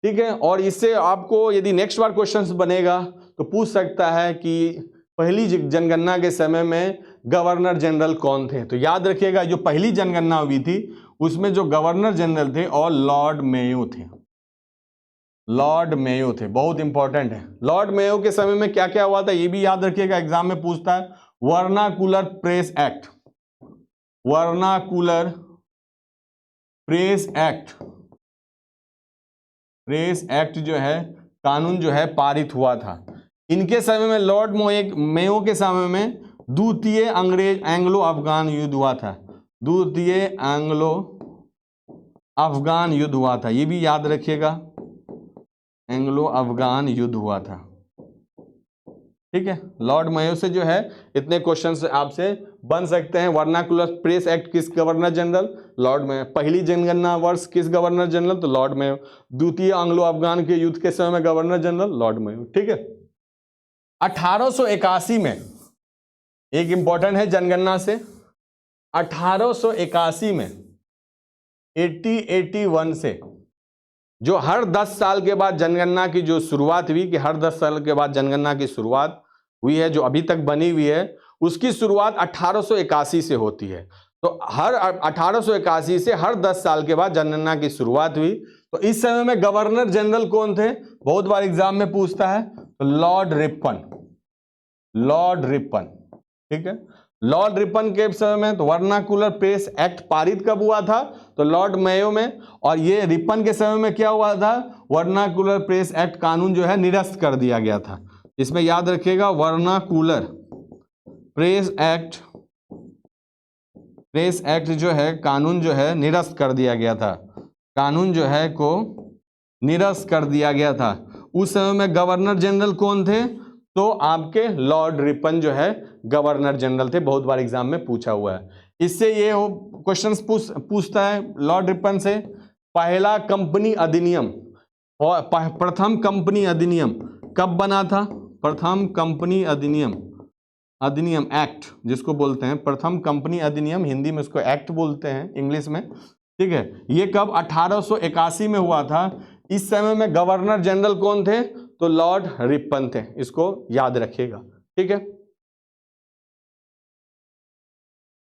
ठीक है। और इससे आपको यदि नेक्स्ट बार क्वेश्चंस बनेगा तो पूछ सकता है कि पहली जनगणना के समय में गवर्नर जनरल कौन थे। तो याद रखिएगा जो पहली जनगणना हुई थी उसमें जो गवर्नर जनरल थे और लॉर्ड मेयो थे, लॉर्ड मेयो थे, बहुत इंपॉर्टेंट है। लॉर्ड मेयो के समय में क्या क्या हुआ था ये भी याद रखिएगा, एग्जाम में पूछता है। Vernacular press act, vernacular press act, press act जो है कानून जो है पारित हुआ था। इनके समय में लॉर्ड मेयो के समय में द्वितीय एंग्लो अफगान युद्ध हुआ था, द्वितीय एंग्लो अफगान युद्ध हुआ था, ये भी याद रखिएगा, एंग्लो अफगान युद्ध हुआ था, ठीक है। लॉर्ड मेयो से जो है इतने क्वेश्चंस आपसे बन सकते हैं। वर्नाकुलर प्रेस एक्ट किस गवर्नर जनरल, लॉर्ड मेयो। पहली जनगणना वर्ष किस गवर्नर जनरल, तो लॉर्ड मेयो। द्वितीय एंग्लो अफगान के युद्ध के समय में गवर्नर जनरल लॉर्ड मेयो, ठीक है। 1881 में एक इंपॉर्टेंट है जनगणना से, 1881 में 1881 से जो हर 10 साल के बाद जनगणना की जो शुरुआत हुई, कि हर 10 साल के बाद जनगणना की शुरुआत हुई है, जो अभी तक बनी हुई है उसकी शुरुआत 1881 से होती है। तो हर 1881 से हर 10 साल के बाद जनगणना की शुरुआत हुई। तो इस समय में गवर्नर जनरल कौन थे, बहुत बार एग्जाम में पूछता है, तो लॉर्ड रिपन, लॉर्ड रिपन, ठीक है। लॉर्ड रिपन के समय में तो वर्नाकुलर प्रेस एक्ट पारित कब हुआ था, तो लॉर्ड मेयो में। और ये रिपन के समय में क्या हुआ था, वर्नाकुलर प्रेस एक्ट कानून जो है निरस्त कर दिया गया था। इसमें याद रखिएगा वर्नाकुलर प्रेस एक्ट जो है कानून जो है निरस्त कर दिया गया था, कानून जो है को निरस्त कर दिया गया था। उस समय में गवर्नर जनरल कौन थे, तो आपके लॉर्ड रिपन जो है गवर्नर जनरल थे, बहुत बार एग्जाम में पूछा हुआ है। इससे ये क्वेश्चंस पूछता है लॉर्ड रिपन से, पहला कंपनी अधिनियम और प्रथम कंपनी अधिनियम कब बना था, प्रथम कंपनी अधिनियम, अधिनियम एक्ट जिसको बोलते हैं, प्रथम कंपनी अधिनियम, हिंदी में उसको एक्ट बोलते हैं, इंग्लिश में, ठीक है। ये कब 1881 में हुआ था। इस समय में गवर्नर जनरल कौन थे, तो लॉर्ड रिपन थे, इसको याद रखिएगा, ठीक है।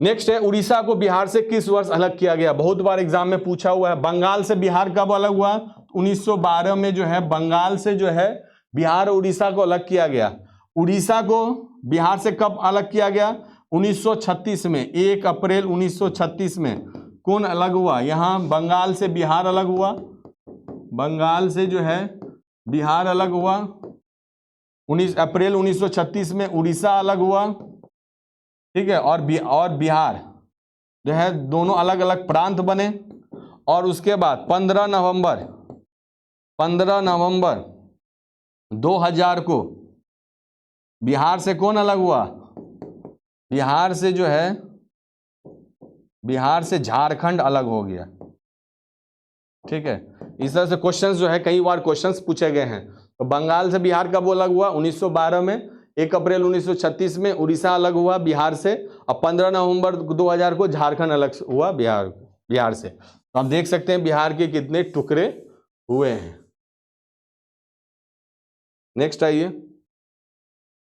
नेक्स्ट है, उड़ीसा को बिहार से किस वर्ष अलग किया गया, बहुत बार एग्जाम में पूछा हुआ है। बंगाल से बिहार कब अलग हुआ, 1912 में जो है बंगाल से जो है बिहार उड़ीसा को अलग किया गया। उड़ीसा को बिहार से कब अलग किया गया, 1936 में, 1 अप्रैल 1936 में कौन अलग हुआ, यहां बंगाल से बिहार अलग हुआ, बंगाल से जो है बिहार अलग हुआ। 19 अप्रैल 1936 में उड़ीसा अलग हुआ, ठीक है। और बिहार जो है दोनों अलग अलग प्रांत बने। और उसके बाद 15 नवंबर 2000 को बिहार से कौन अलग हुआ, बिहार से जो है बिहार से झारखंड अलग हो गया, ठीक है। इस तरह से क्वेश्चंस जो है कई बार क्वेश्चंस पूछे गए हैं। तो बंगाल से बिहार कब अलग हुआ, 1912 में, 1 अप्रैल 1936 में उड़ीसा अलग हुआ बिहार से, और 15 नवंबर 2000 को झारखंड अलग हुआ बिहार से। तो आप देख सकते हैं बिहार के कितने टुकड़े हुए हैं। नेक्स्ट आइए,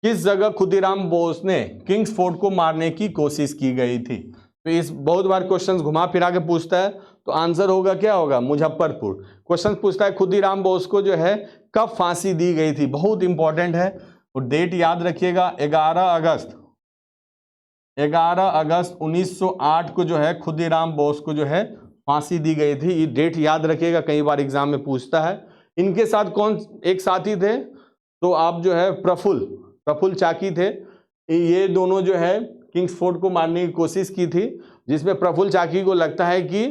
किस जगह खुदीराम बोस ने किंग्स फोर्ट को मारने की कोशिश की गई थी। तो इस बहुत बार क्वेश्चंस घुमा फिरा के पूछता है, तो आंसर होगा क्या होगा, मुजफ्फरपुर। क्वेश्चन पूछता है खुदीराम बोस को जो है कब फांसी दी गई थी, बहुत इंपॉर्टेंट है। और डेट याद रखिएगा, 11 अगस्त 1908 को जो है खुदीराम बोस को जो है फांसी दी गई थी। ये डेट याद रखिएगा, कई बार एग्जाम में पूछता है। इनके साथ कौन एक साथी थे, तो आप जो है प्रफुल्ल चाकी थे। ये दोनों जो है किंग्स फोर्ट को मारने की कोशिश की थी, जिसमें प्रफुल्ल चाकी को लगता है कि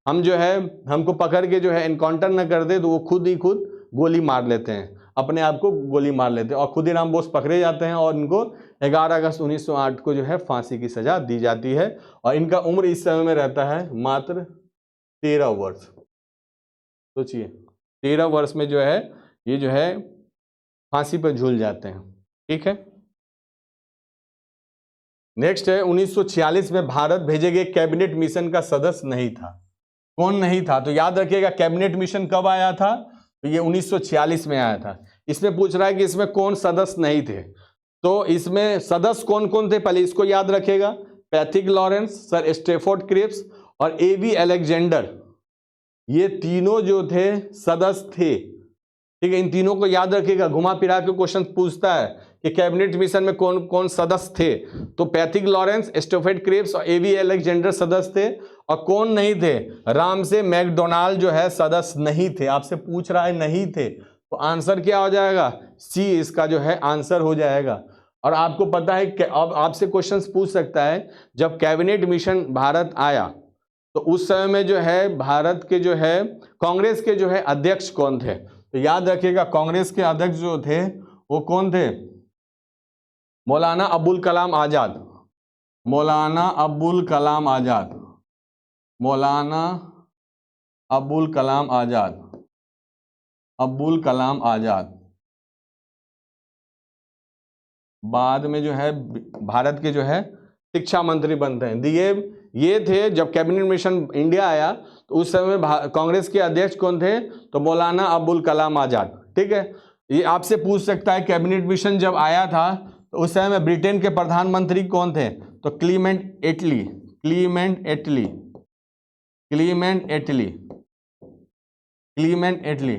हम जो है हमको पकड़ के जो है इनकाउंटर न कर दे तो वो खुद ही खुद गोली मार लेते हैं, अपने आप को गोली मार लेते हैं और खुदीराम बोस पकड़े जाते हैं और इनको 11 अगस्त 1908 को जो है फांसी की सजा दी जाती है और इनका उम्र इस समय में रहता है मात्र 13 वर्ष। सोचिए 13 वर्ष में जो है ये जो है फांसी पर झूल जाते हैं। ठीक है, नेक्स्ट है 1946 में भारत भेजे गए कैबिनेट मिशन का सदस्य नहीं था। कौन नहीं था? तो याद रखिएगा कैबिनेट मिशन कब आया था, तो ये 1946 में आया था। इसमें पूछ रहा है कि इसमें कौन सदस्य नहीं थे, तो इसमें सदस्य कौन कौन थे पहले इसको याद रखिएगा। Pethick Lawrence, sir Stafford Cripps और एवी अलेक्जेंडर, ये तीनों जो थे सदस्य थे। ठीक है, इन तीनों को याद रखिएगा। घुमा फिरा के क्वेश्चन पूछता है कि कैबिनेट मिशन में कौन कौन सदस्य थे, तो पैथिक लॉरेंस, स्टेफोर्ड क्रिप्स और एवी अलेक्जेंडर सदस्य थे। और कौन नहीं थे? रामसे मैकडोनाल्ड जो है सदस्य नहीं थे। आपसे पूछ रहा है नहीं थे, तो आंसर क्या हो जाएगा? सी इसका जो है आंसर हो जाएगा। और आपको पता है कि अब आपसे क्वेश्चन पूछ सकता है जब कैबिनेट मिशन भारत आया तो उस समय में जो है भारत के जो है कांग्रेस के जो है अध्यक्ष कौन थे, तो याद रखिएगा कांग्रेस के अध्यक्ष जो थे वो कौन थे? मौलाना अबुल कलाम आजाद। मौलाना अबुल कलाम आजाद। मौलाना अबुल कलाम आजाद। अबुल कलाम आजाद बाद में जो है भारत के जो है शिक्षा मंत्री बनते हैं। ये थे जब कैबिनेट मिशन इंडिया आया तो उस समय कांग्रेस के अध्यक्ष कौन थे? तो मौलाना अबुल कलाम आजाद। ठीक है, ये आपसे पूछ सकता है कैबिनेट मिशन जब आया था तो उस समय में ब्रिटेन के प्रधानमंत्री कौन थे? तो क्लीमेंट एटली। क्लीमेंट एटली। क्लीमेंट एटली। क्लीमेंट एटली।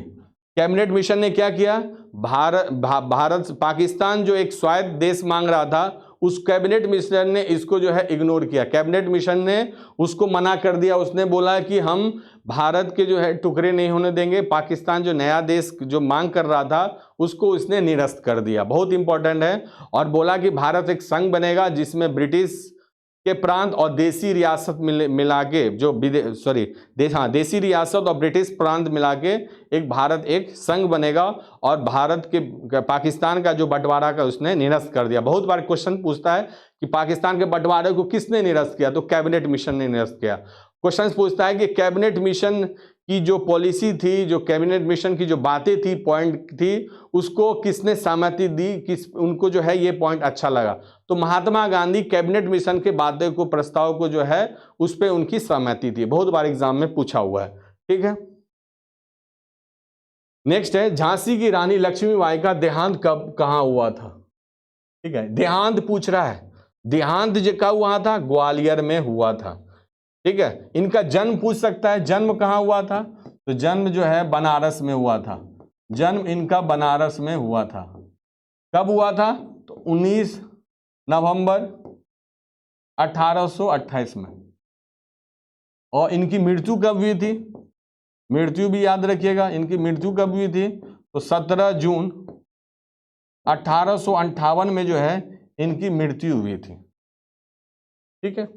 कैबिनेट मिशन ने क्या किया? भारत पाकिस्तान जो एक स्वायत्त देश मांग रहा था उस कैबिनेट मिशन ने इसको जो है इग्नोर किया। कैबिनेट मिशन ने उसको मना कर दिया। उसने बोला कि हम भारत के जो है टुकड़े नहीं होने देंगे। पाकिस्तान जो नया देश जो मांग कर रहा था उसको उसने निरस्त कर दिया। बहुत इंपॉर्टेंट है। और बोला कि भारत एक संघ बनेगा जिसमें ब्रिटिश के प्रांत और देसी रियासत मिला के जो देसी रियासत और ब्रिटिश प्रांत मिला के एक भारत एक संघ बनेगा और भारत के पाकिस्तान का जो बंटवारा का उसने निरस्त कर दिया। बहुत बार क्वेश्चन पूछता है कि पाकिस्तान के बंटवारे को किसने निरस्त किया, तो कैबिनेट मिशन ने निरस्त किया। क्वेश्चन पूछता है कि कैबिनेट मिशन की जो पॉलिसी थी, जो कैबिनेट मिशन की जो बातें थी, पॉइंट थी, उसको किसने सहमति दी, उनको जो है ये पॉइंट अच्छा लगा, तो महात्मा गांधी कैबिनेट मिशन के बातें को प्रस्ताव को जो है उस पर उनकी सहमति थी। बहुत बार एग्जाम में पूछा हुआ है। ठीक है, नेक्स्ट है झांसी की रानी लक्ष्मीबाई का देहांत कब कहाँ हुआ था? ठीक है, देहांत पूछ रहा है। देहांत जो कब हुआ था? ग्वालियर में हुआ था। ठीक है, इनका जन्म पूछ सकता है, जन्म कहाँ हुआ था? तो जन्म जो है बनारस में हुआ था। जन्म इनका बनारस में हुआ था। कब हुआ था? तो 19 नवंबर 1828 में। और इनकी मृत्यु कब हुई थी? मृत्यु भी याद रखिएगा, इनकी मृत्यु कब हुई थी? तो 17 जून 1858 में जो है इनकी मृत्यु हुई थी। ठीक है,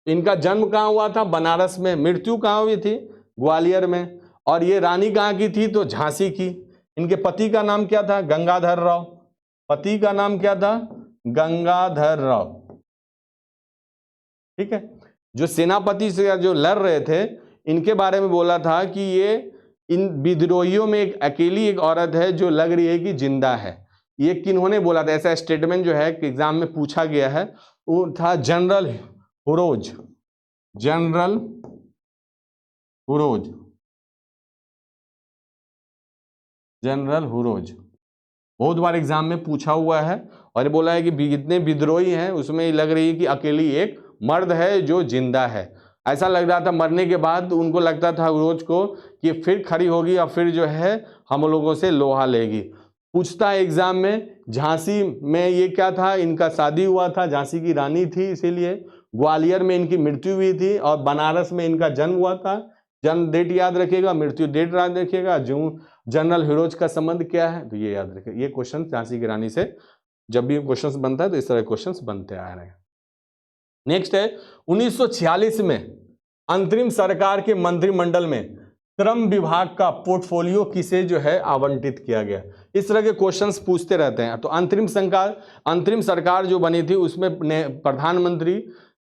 इनका जन्म कहाँ हुआ था? बनारस में। मृत्यु कहाँ हुई थी? ग्वालियर में। और ये रानी कहाँ की थी? तो झांसी की। इनके पति का नाम क्या था? गंगाधर राव। पति का नाम क्या था? गंगाधर राव। ठीक है, जो सेनापति से जो लड़ रहे थे इनके बारे में बोला था कि ये इन विद्रोहियों में एक अकेली एक औरत है जो लग रही है कि जिंदा है। ये किन्होंने बोला था? ऐसा स्टेटमेंट जो है एग्जाम में पूछा गया है, वो था जनरल हुरोज। जनरल हुरोज। जनरल हुरोज बहुत बार एग्जाम में पूछा हुआ है और ये बोला है कि जितने विद्रोही हैं उसमें लग रही है कि अकेली एक मर्द है जो जिंदा है। ऐसा लग रहा था मरने के बाद उनको लगता था हुरोज को कि फिर खड़ी होगी और फिर जो है हम लोगों से लोहा लेगी। पूछता है एग्जाम में झांसी में ये क्या था? इनका शादी हुआ था, झांसी की रानी थी इसीलिए। ग्वालियर में इनकी मृत्यु हुई थी और बनारस में इनका जन्म हुआ था। जन्म डेट याद रखिएगा, मृत्यु डेट याद रखिएगा। जनरल हिरोज का संबंध क्या है तो ये याद रखिएगा। ये क्वेश्चन झांसी की रानी से जब भी क्वेश्चन बनता है तो इस तरह क्वेश्चन बनते आ रहे हैं। नेक्स्ट है 1946 में अंतरिम सरकार के मंत्रिमंडल में श्रम विभाग का पोर्टफोलियो किसे जो है आवंटित किया गया। इस तरह के क्वेश्चंस पूछते रहते हैं। तो अंतरिम सरकार जो बनी थी उसमें प्रधानमंत्री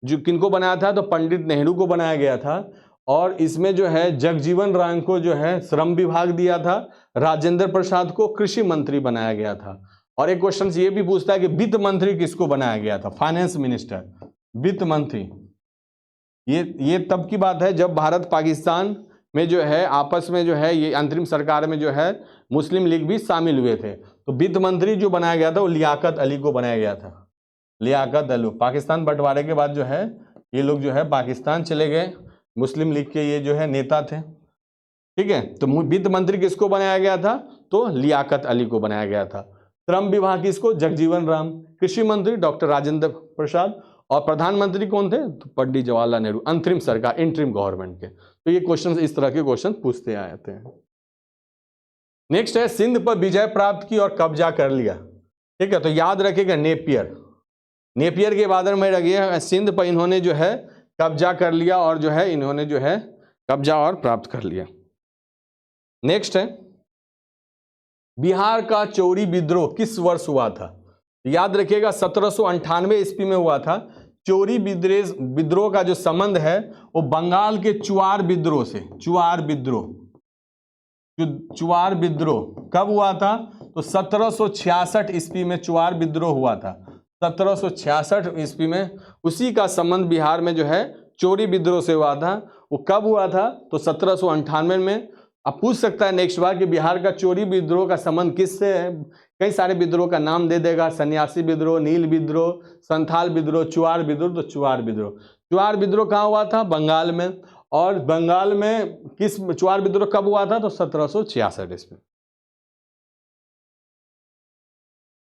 जो किनको बनाया था, तो पंडित नेहरू को बनाया गया था। और इसमें जो है जगजीवन राम को जो है श्रम विभाग दिया था, राजेंद्र प्रसाद को कृषि मंत्री बनाया गया था। और एक क्वेश्चन ये भी पूछता है कि वित्त मंत्री किसको बनाया गया था, फाइनेंस मिनिस्टर, वित्त मंत्री। ये तब की बात है जब भारत पाकिस्तान में जो है आपस में जो है ये अंतरिम सरकार में जो है मुस्लिम लीग भी शामिल हुए थे। तो वित्त मंत्री जो बनाया गया था वो लियाकत अली को बनाया गया था, लियाकत अली। पाकिस्तान बंटवारे के बाद जो है ये लोग जो है पाकिस्तान चले गए, मुस्लिम लीग के ये जो है नेता थे, ठीक है। तो वित्त मंत्री किसको बनाया गया था, तो लियाकत अली को बनाया गया था। श्रम विभाग किसको, जगजीवन राम। कृषि मंत्री डॉक्टर राजेंद्र प्रसाद। और प्रधानमंत्री कौन थे, तो पंडित जवाहरलाल नेहरू, अंतरिम सरकार, इंटरिम गवर्नमेंट के। तो ये क्वेश्चन, इस तरह के क्वेश्चन पूछते आते हैं। नेक्स्ट है सिंध पर विजय प्राप्त की और कब्जा कर लिया, ठीक है। तो याद रखिएगा नेपियर के बाद में रखिए सिंध पर इन्होंने जो है कब्जा कर लिया और जो है इन्होंने जो है कब्जा और प्राप्त कर लिया। नेक्स्ट है बिहार का चौरी विद्रोह किस वर्ष हुआ था। याद रखिएगा 1798 ईस्वी में हुआ था। चौरी विद्रोह का जो संबंध है वो बंगाल के चुआर विद्रोह से, चुआर विद्रोह कब हुआ था, तो 1766 ईस्वी में चुआर विद्रोह हुआ था। 1766 ईस्वी में उसी का संबंध बिहार में जो है चौरी विद्रोह से हुआ था। वो कब हुआ था, तो 1798 में। अब पूछ सकता है नेक्स्ट बार कि बिहार का चौरी विद्रोह का संबंध किससे है। कई सारे विद्रोह का नाम दे देगा, सन्यासी विद्रोह, नील विद्रोह, संथाल विद्रोह, चुआर विद्रोह। तो चुआर विद्रोह कहाँ हुआ था, बंगाल में। और बंगाल में किस चुआर विद्रोह कब हुआ था, तो 1766 ईस्वी।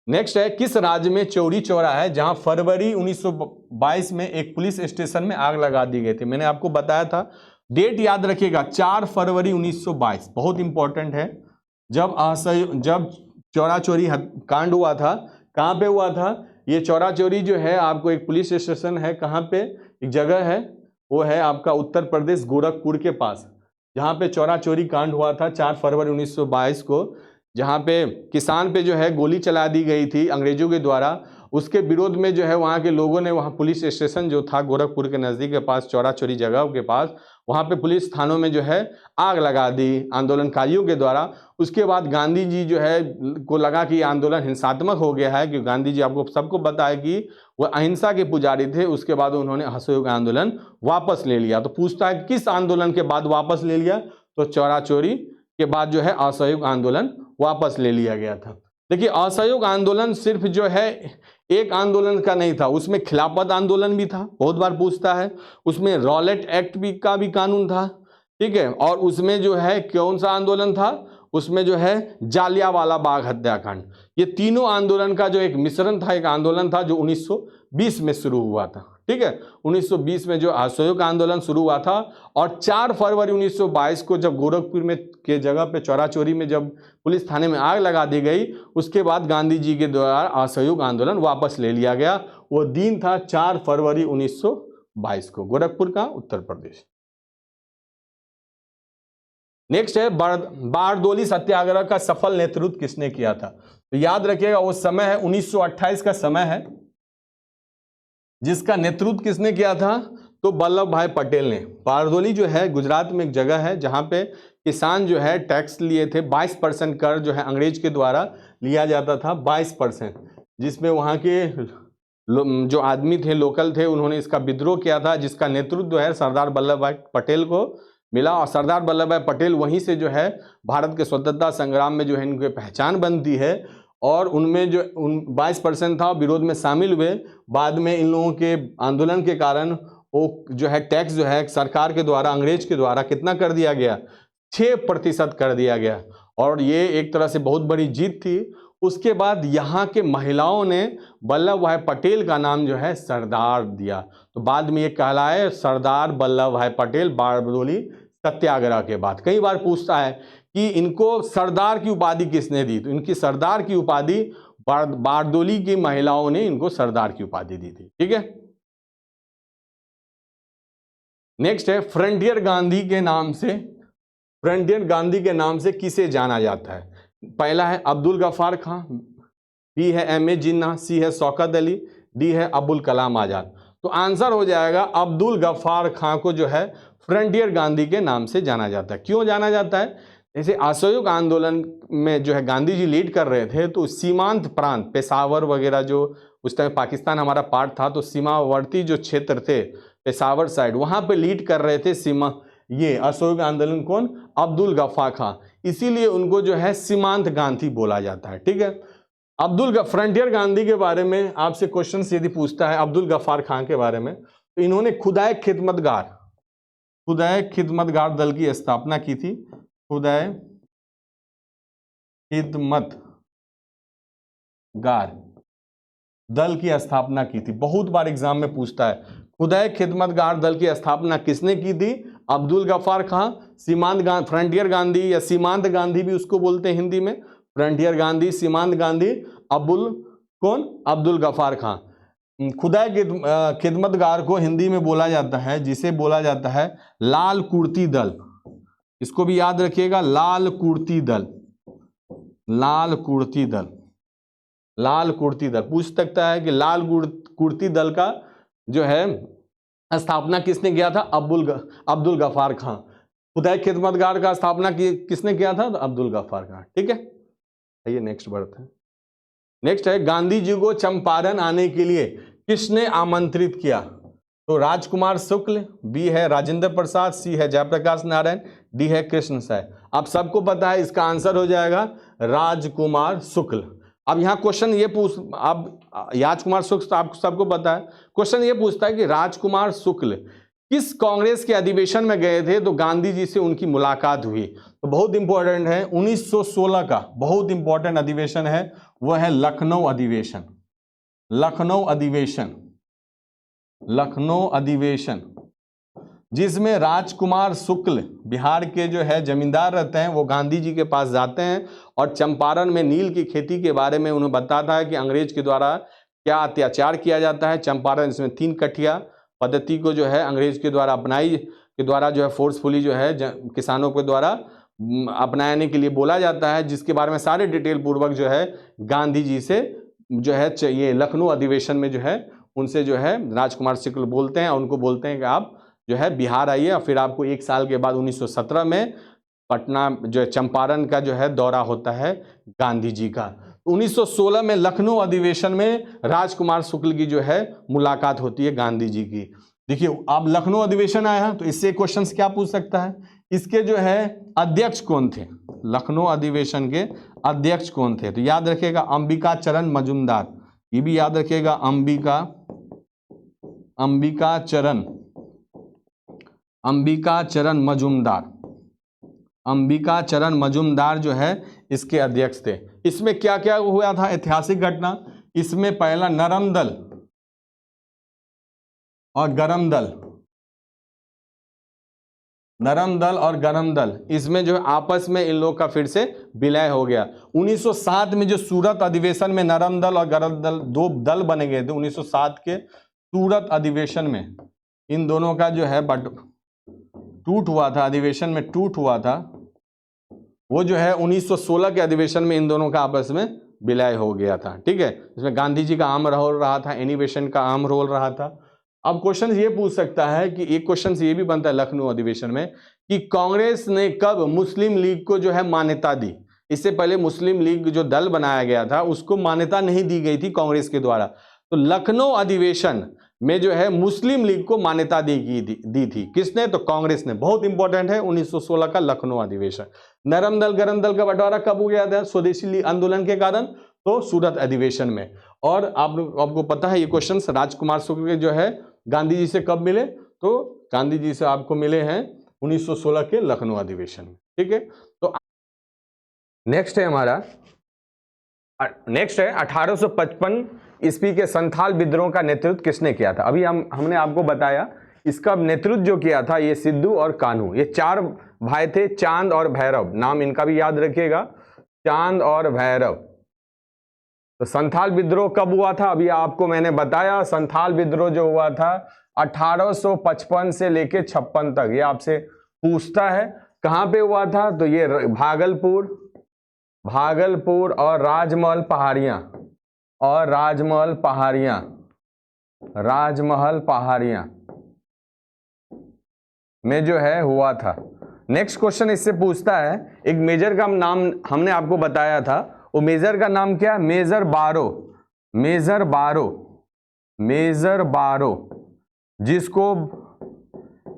नेक्स्ट है किस राज्य में चौरी चौरा है जहां फरवरी 1922 में एक पुलिस स्टेशन में आग लगा दी गई थी। मैंने आपको बताया था, डेट याद रखिएगा 4 फरवरी 1922, बहुत इंपॉर्टेंट है। जब चौरा चोरी कांड हुआ था, कहाँ पे हुआ था ये चौरा चोरी जो है, आपको एक पुलिस स्टेशन है, कहाँ पे एक जगह है, वो है आपका उत्तर प्रदेश गोरखपुर के पास, जहाँ पे चौरा चोरी कांड हुआ था 4 फरवरी 1922 को, जहाँ पे किसान पे जो है गोली चला दी गई थी अंग्रेजों के द्वारा। उसके विरोध में जो है वहाँ के लोगों ने वहाँ पुलिस स्टेशन जो था गोरखपुर के नज़दीक के पास, चौरा चोरी जगह के पास, वहाँ पे पुलिस थानों में जो है आग लगा दी आंदोलनकारियों के द्वारा। उसके बाद गांधी जी जो है को लगा कि आंदोलन हिंसात्मक हो गया है, क्योंकि गांधी जी आपको सबको बताया कि वह अहिंसा के पुजारी थे। उसके बाद उन्होंने असहयोग आंदोलन वापस ले लिया। तो पूछता है किस आंदोलन के बाद वापस ले लिया, तो चौरा चोरी के बाद जो है असहयोग आंदोलन वापस ले लिया गया था। देखिए असहयोग आंदोलन सिर्फ जो है एक आंदोलन का नहीं था, उसमें खिलाफत आंदोलन भी था, बहुत बार पूछता है। उसमें रॉलेट एक्ट का भी कानून था, ठीक है। और उसमें जो है कौन सा आंदोलन था, उसमें जो है जालियांवाला बाग हत्याकांड। ये तीनों आंदोलन का जो एक मिश्रण था, एक आंदोलन था जो 1920 में शुरू हुआ था, ठीक है। 1920 में जो असहयोग आंदोलन शुरू हुआ था। और 4 फरवरी 1922 को जब गोरखपुर में के जगह पे चौरा चोरी में जब पुलिस थाने में आग लगा दी गई, उसके बाद गांधी जी के द्वारा असहयोग आंदोलन वापस ले लिया गया। वो दिन था 4 फरवरी 1922 को, गोरखपुर का, उत्तर प्रदेश। नेक्स्ट है बारडोली सत्याग्रह का सफल नेतृत्व किसने किया था। तो याद रखिएगा वो समय है 1928 का समय है, जिसका नेतृत्व किसने किया था, तो वल्लभ भाई पटेल ने। बारडोली जो है गुजरात में एक जगह है जहां पे किसान जो है टैक्स लिए थे, 22% कर जो है अंग्रेज के द्वारा लिया जाता था, 22%, जिसमें वहां के जो आदमी थे, लोकल थे, उन्होंने इसका विद्रोह किया था, जिसका नेतृत्व है सरदार वल्लभ भाई पटेल को मिला। और सरदार वल्लभ भाई पटेल वहीं से जो है भारत के स्वतंत्रता संग्राम में जो है इनकी पहचान बनती है। और उनमें जो 22% था विरोध में शामिल हुए। बाद में इन लोगों के आंदोलन के कारण वो जो है टैक्स जो है सरकार के द्वारा, अंग्रेज के द्वारा कितना कर दिया गया, 6% कर दिया गया। और ये एक तरह से बहुत बड़ी जीत थी। उसके बाद यहाँ के महिलाओं ने वल्लभ भाई पटेल का नाम जो है सरदार दिया। तो बाद में ये कहलाए सरदार वल्लभ भाई पटेल बारडोली सत्याग्रह के बाद। कई बार पूछता है कि इनको सरदार की उपाधि किसने दी, तो इनकी सरदार की उपाधि बारडोली की महिलाओं ने इनको सरदार की उपाधि दी थी, ठीक है। नेक्स्ट है फ्रंटियर गांधी के नाम से, फ्रंटियर गांधी के नाम से किसे जाना जाता है? पहला है अब्दुल गफ्फार खां, बी है एम ए जिन्ना, सी है शौकत अली, डी है अबुल कलाम आजाद। तो आंसर हो जाएगा अब्दुल गफ्फार खां को जो है फ्रंटियर गांधी के नाम से जाना जाता है। क्यों जाना जाता है? जैसे असहयोग आंदोलन में जो है गांधी जी लीड कर रहे थे, तो सीमांत प्रांत पेशावर वगैरह, जो उस टाइम पाकिस्तान हमारा पार्ट था, तो सीमावर्ती जो क्षेत्र थे पेशावर साइड, वहां पे लीड कर रहे थे सीमा ये असहयोग आंदोलन कौन? अब्दुल गफ्फार खां। इसीलिए उनको जो है सीमांत गांधी बोला जाता है। ठीक है, फ्रंटियर गांधी के बारे में आपसे क्वेश्चन यदि पूछता है अब्दुल गफ्फार खां के बारे में, तो इन्होंने खुदाए खिदमतगार दल की स्थापना की थी। खुदाए खिदमतगार दल की स्थापना की थी। बहुत बार एग्जाम में पूछता है खुदाए खिदमतगार दल की स्थापना किसने की थी? अब्दुल गफ्फार खां। फ्रंटियर गांधी या सीमांत गांधी भी उसको बोलते हैं हिंदी में, फ्रंटियर गांधी, सीमांत गांधी, अब्दुल गफ्फार खां। खुदाए खिदमतगार को हिंदी में बोला जाता है, जिसे बोला जाता है लाल कुर्ती दल। इसको भी याद रखिएगा, लाल कुर्ती दल। पूछ सकता है कि लाल कुर्ती दल का जो है स्थापना किसने किया था? अब्दुल गफ्फार खां। खुदाए खिदमतगार का स्थापना किसने किया था? तो अब्दुल गफ्फार खां। ठीक है, ये नेक्स्ट बढ़ते हैं। नेक्स्ट है गांधी जी को चंपारण आने के लिए किसने आमंत्रित किया? तो राजकुमार शुक्ल, बी है राजेंद्र प्रसाद, सी है जयप्रकाश नारायण, डी है कृष्ण साय। आप सबको पता है इसका आंसर हो जाएगा राजकुमार शुक्ल। अब यहाँ क्वेश्चन ये राजकुमार शुक्ल तो आपको सबको पता है। क्वेश्चन ये पूछता है कि राजकुमार शुक्ल किस कांग्रेस के अधिवेशन में गए थे तो गांधी जी से उनकी मुलाकात हुई? तो बहुत इंपॉर्टेंट है, 1916 का बहुत इंपॉर्टेंट अधिवेशन है, वह है लखनऊ अधिवेशन, जिसमें राजकुमार शुक्ल बिहार के जो है जमींदार रहते हैं, वो गांधी जी के पास जाते हैं और चंपारण में नील की खेती के बारे में उन्हें बताता है कि अंग्रेज के द्वारा क्या अत्याचार किया जाता है। चंपारण इसमें 3 कठिया पद्धति को जो है अंग्रेज के द्वारा अपनाई के द्वारा जो है फोर्सफुली जो है किसानों के द्वारा अपनाने के लिए बोला जाता है, जिसके बारे में सारे डिटेल पूर्वक जो है गांधी जी से जो है ये लखनऊ अधिवेशन में जो है उनसे जो है राजकुमार शुक्ल बोलते हैं और उनको बोलते हैं कि आप जो है बिहार आइए, और फिर आपको 1 साल के बाद 1917 में पटना जो है चंपारण का जो है दौरा होता है गांधी जी का। 1916 में लखनऊ अधिवेशन में राजकुमार शुक्ल की जो है मुलाकात होती है गांधी जी की। देखिए अब लखनऊ अधिवेशन आया है तो इससे क्वेश्चन क्या पूछ सकता है, इसके जो है अध्यक्ष कौन थे? लखनऊ अधिवेशन के अध्यक्ष कौन थे? तो याद रखिएगा अंबिका चरण मजूमदार, ये भी याद रखिएगा अंबिका चरण मजूमदार जो है इसके अध्यक्ष थे। इसमें क्या क्या हुआ था ऐतिहासिक घटना? इसमें पहला नरम दल और गरम दल इसमें जो है आपस में इन लोग का फिर से विलय हो गया। 1907 में जो सूरत अधिवेशन में नरम दल और गरम दल 2 दल बने गए थे। 1907 के सूरत अधिवेशन में इन दोनों का जो है टूट हुआ था, अधिवेशन में टूट हुआ था। वो जो है 1916 के अधिवेशन में इन दोनों का आपस में विलय हो गया था। ठीक है, इसमें गांधी जी का अहम रोल रहा था, एनी बेसेंट का अहम रोल रहा था। अब क्वेश्चन ये पूछ सकता है कि एक क्वेश्चन ये भी बनता है लखनऊ अधिवेशन में कि कांग्रेस ने कब मुस्लिम लीग को जो है मान्यता दी? इससे पहले मुस्लिम लीग जो दल बनाया गया था उसको मान्यता नहीं दी गई थी कांग्रेस के द्वारा। तो लखनऊ अधिवेशन में जो है मुस्लिम लीग को मान्यता दी थी किसने? तो कांग्रेस ने। बहुत इंपॉर्टेंट है 1916 का लखनऊ अधिवेशन। नरम दल गरम दल का बंटवारा कब हो गया था? स्वदेशी आंदोलन के कारण, तो सूरत अधिवेशन में। और आपको पता है ये क्वेश्चन राजकुमार शुक्ल जो है गांधी जी से कब मिले? तो गांधी जी से आपको मिले हैं 1916 के लखनऊ अधिवेशन में। ठीक है, तो नेक्स्ट है 1855 ईस्वी के संथाल विद्रोह का नेतृत्व किसने किया था? अभी हमने आपको बताया इसका नेतृत्व जो किया था ये सिद्धू और कान्हू, ये 4 भाई थे, चांद और भैरव, नाम इनका भी याद रखिएगा, चांद और भैरव। तो संथाल विद्रोह कब हुआ था? अभी आपको मैंने बताया संथाल विद्रोह जो हुआ था 1855 से लेके 56 तक, ये आपसे पूछता है कहां पे हुआ था, तो ये भागलपुर और राजमहल पहाड़ियां में जो है हुआ था। नेक्स्ट क्वेश्चन इससे पूछता है, एक मेजर का नाम हमने आपको बताया था, वो मेजर का नाम क्या है, मेजर बारो, जिसको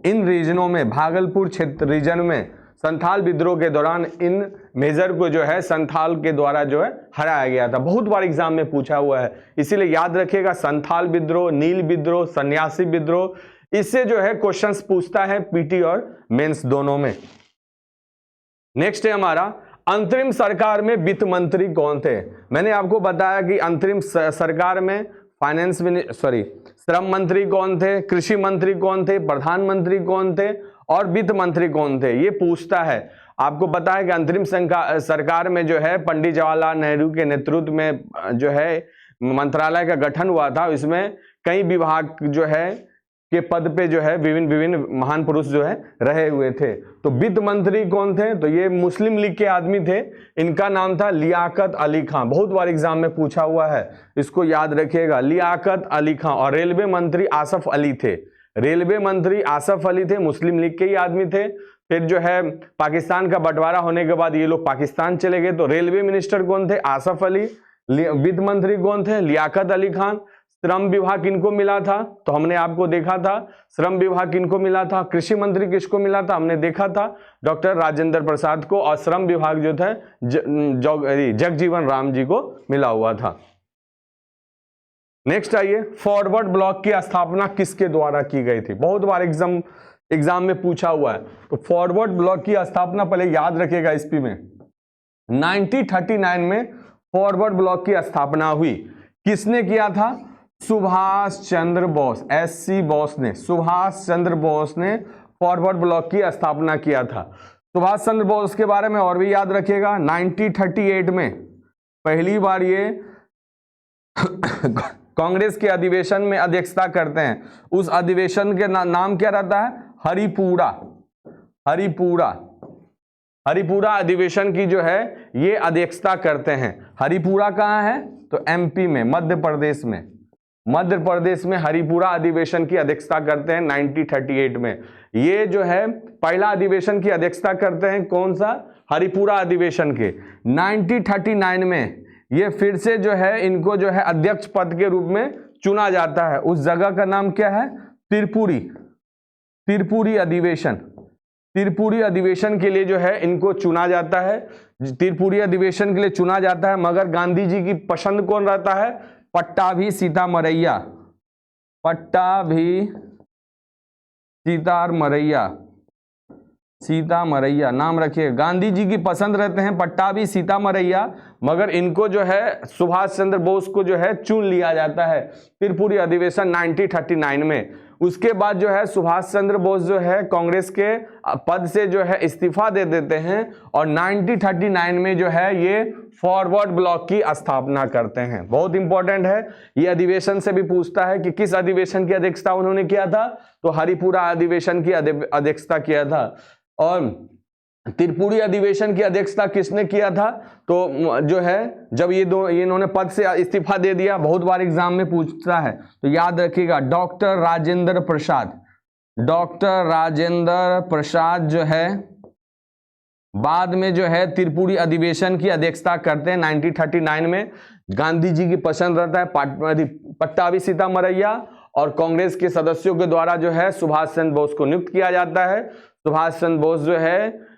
इन रीजनों में, भागलपुर क्षेत्र रीजन में संथाल विद्रोह के दौरान इन मेजर को जो है संथाल के द्वारा जो है हराया गया था। बहुत बार एग्जाम में पूछा हुआ है, इसीलिए याद रखिएगा, संथाल विद्रोह, नील विद्रोह, सन्यासी विद्रोह, इससे जो है क्वेश्चंस पूछता है पीटी और मेंस दोनों में। नेक्स्ट है हमारा, अंतरिम सरकार में वित्त मंत्री कौन थे। मैंने आपको बताया कि अंतरिम सरकार में श्रम मंत्री कौन थे, कृषि मंत्री कौन थे, प्रधानमंत्री कौन थे और वित्त मंत्री कौन थे, ये पूछता है। आपको पता है कि अंतरिम सरकार में जो है पंडित जवाहरलाल नेहरू के नेतृत्व में जो है मंत्रालय का गठन हुआ था। इसमें कई विभाग जो है के पद पे जो है विभिन्न महान पुरुष जो है रहे हुए थे। तो वित्त मंत्री कौन थे, तो ये मुस्लिम लीग के आदमी थे, इनका नाम था लियाकत अली खां। बहुत बार एग्जाम में पूछा हुआ है, इसको याद रखिएगा, लियाकत अली खां। और रेलवे मंत्री आसफ अली थे, मुस्लिम लीग के ही आदमी थे। फिर जो है पाकिस्तान का बंटवारा होने के बाद ये लोग पाकिस्तान चले गए, तो रेलवे मिनिस्टर कौन थे, आसफ अली। वित्त मंत्री कौन थे, लियाकत अली खान। श्रम विभाग किनको मिला था, तो हमने आपको देखा था श्रम विभाग किनको मिला था। कृषि मंत्री किसको मिला था, हमने देखा था डॉक्टर राजेंद्र प्रसाद को। और श्रम विभाग जो था जगजीवन राम जी को मिला हुआ था। नेक्स्ट आइए, फॉरवर्ड ब्लॉक की स्थापना किसके द्वारा की गई थी। बहुत बार एग्जाम में पूछा हुआ है। तो फॉरवर्ड ब्लॉक की स्थापना पहले याद रखिएगा, एसपी में 1939 में फॉरवर्ड ब्लॉक की स्थापना हुई। किसने किया था, सुभाष चंद्र बोस, SC बोस ने, सुभाष चंद्र बोस ने फॉरवर्ड ब्लॉक की स्थापना किया था। सुभाष चंद्र बोस के बारे में और भी याद रखिएगा, 1938 में पहली बार ये कांग्रेस के अधिवेशन में अध्यक्षता करते हैं। उस अधिवेशन के नाम क्या रहता है, हरिपुरा अधिवेशन की जो है ये अध्यक्षता करते हैं। हरिपुरा कहाँ है, तो MP में, मध्य प्रदेश में हरिपुरा अधिवेशन की अध्यक्षता करते हैं 1938 में। ये जो है पहला अधिवेशन की अध्यक्षता करते हैं, कौन सा, हरिपुरा अधिवेशन के। 1939 में ये फिर से जो है इनको जो है अध्यक्ष पद के रूप में चुना जाता है। उस जगह का नाम क्या है, त्रिपुरी अधिवेशन के लिए जो है इनको चुना जाता है, त्रिपुरी अधिवेशन के लिए चुना जाता है। मगर गांधी जी की पसंद कौन रहता है, पट्टाभी सीतामरैया नाम रखिए। गांधी जी की पसंद रहते हैं पट्टाभी सीतामरैया, मगर इनको जो है सुभाष चंद्र बोस को जो है चुन लिया जाता है त्रिपुरी अधिवेशन 1939 में। उसके बाद जो है सुभाष चंद्र बोस जो है कांग्रेस के पद से जो है इस्तीफा दे देते हैं और 1939 में जो है ये फॉरवर्ड ब्लॉक की स्थापना करते हैं। बहुत इंपॉर्टेंट है, ये अधिवेशन से भी पूछता है कि किस अधिवेशन की अध्यक्षता उन्होंने किया था, तो हरिपुरा अधिवेशन की अध्यक्षता किया था। और त्रिपुरी अधिवेशन की अध्यक्षता किसने किया था, तो जो है जब ये इन्होंने पद से इस्तीफा दे दिया, बहुत बार एग्जाम में पूछता है, तो याद रखिएगा डॉक्टर राजेंद्र प्रसाद जो है बाद में जो है त्रिपुरी अधिवेशन की अध्यक्षता करते हैं 1939 में। गांधी जी की पसंद रहता है पट्टाभी सीतामरैया और कांग्रेस के सदस्यों के द्वारा जो है सुभाष चंद्र बोस को नियुक्त किया जाता है। सुभाष चंद्र बोस जो है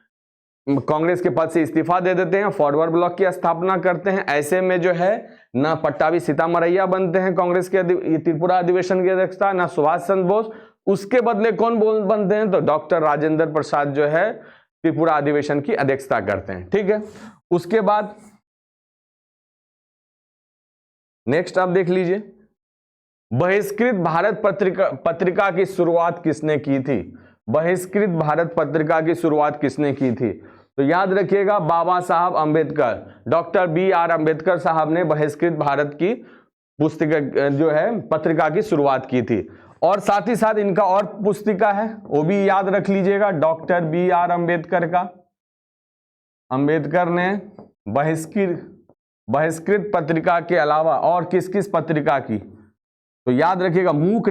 कांग्रेस के पद से इस्तीफा दे देते हैं, फॉरवर्ड ब्लॉक की स्थापना करते हैं। ऐसे में जो है ना पट्टाभी सीतामरैया बनते हैं कांग्रेस के त्रिपुरा अधिवेशन की अध्यक्षता, ना सुभाष चंद्र बोस। उसके बदले कौन बनते हैं, तो डॉक्टर राजेंद्र प्रसाद जो है त्रिपुरा अधिवेशन की अध्यक्षता करते हैं। ठीक है, उसके बाद नेक्स्ट आप देख लीजिए, बहिष्कृत भारत पत्रिका की शुरुआत किसने की थी। बहिष्कृत भारत पत्रिका की शुरुआत किसने की थी, तो याद रखिएगा बाबा साहब अंबेडकर, डॉक्टर BR अंबेडकर साहब ने बहिष्कृत भारत की पुस्तिका जो है पत्रिका की शुरुआत की थी। और साथ ही साथ इनका और पुस्तिका है, वो भी याद रख लीजिएगा, डॉक्टर BR अम्बेडकर का। अम्बेडकर ने बहिष्कृत पत्रिका के अलावा और किस किस पत्रिका की, तो याद रखिएगा मूक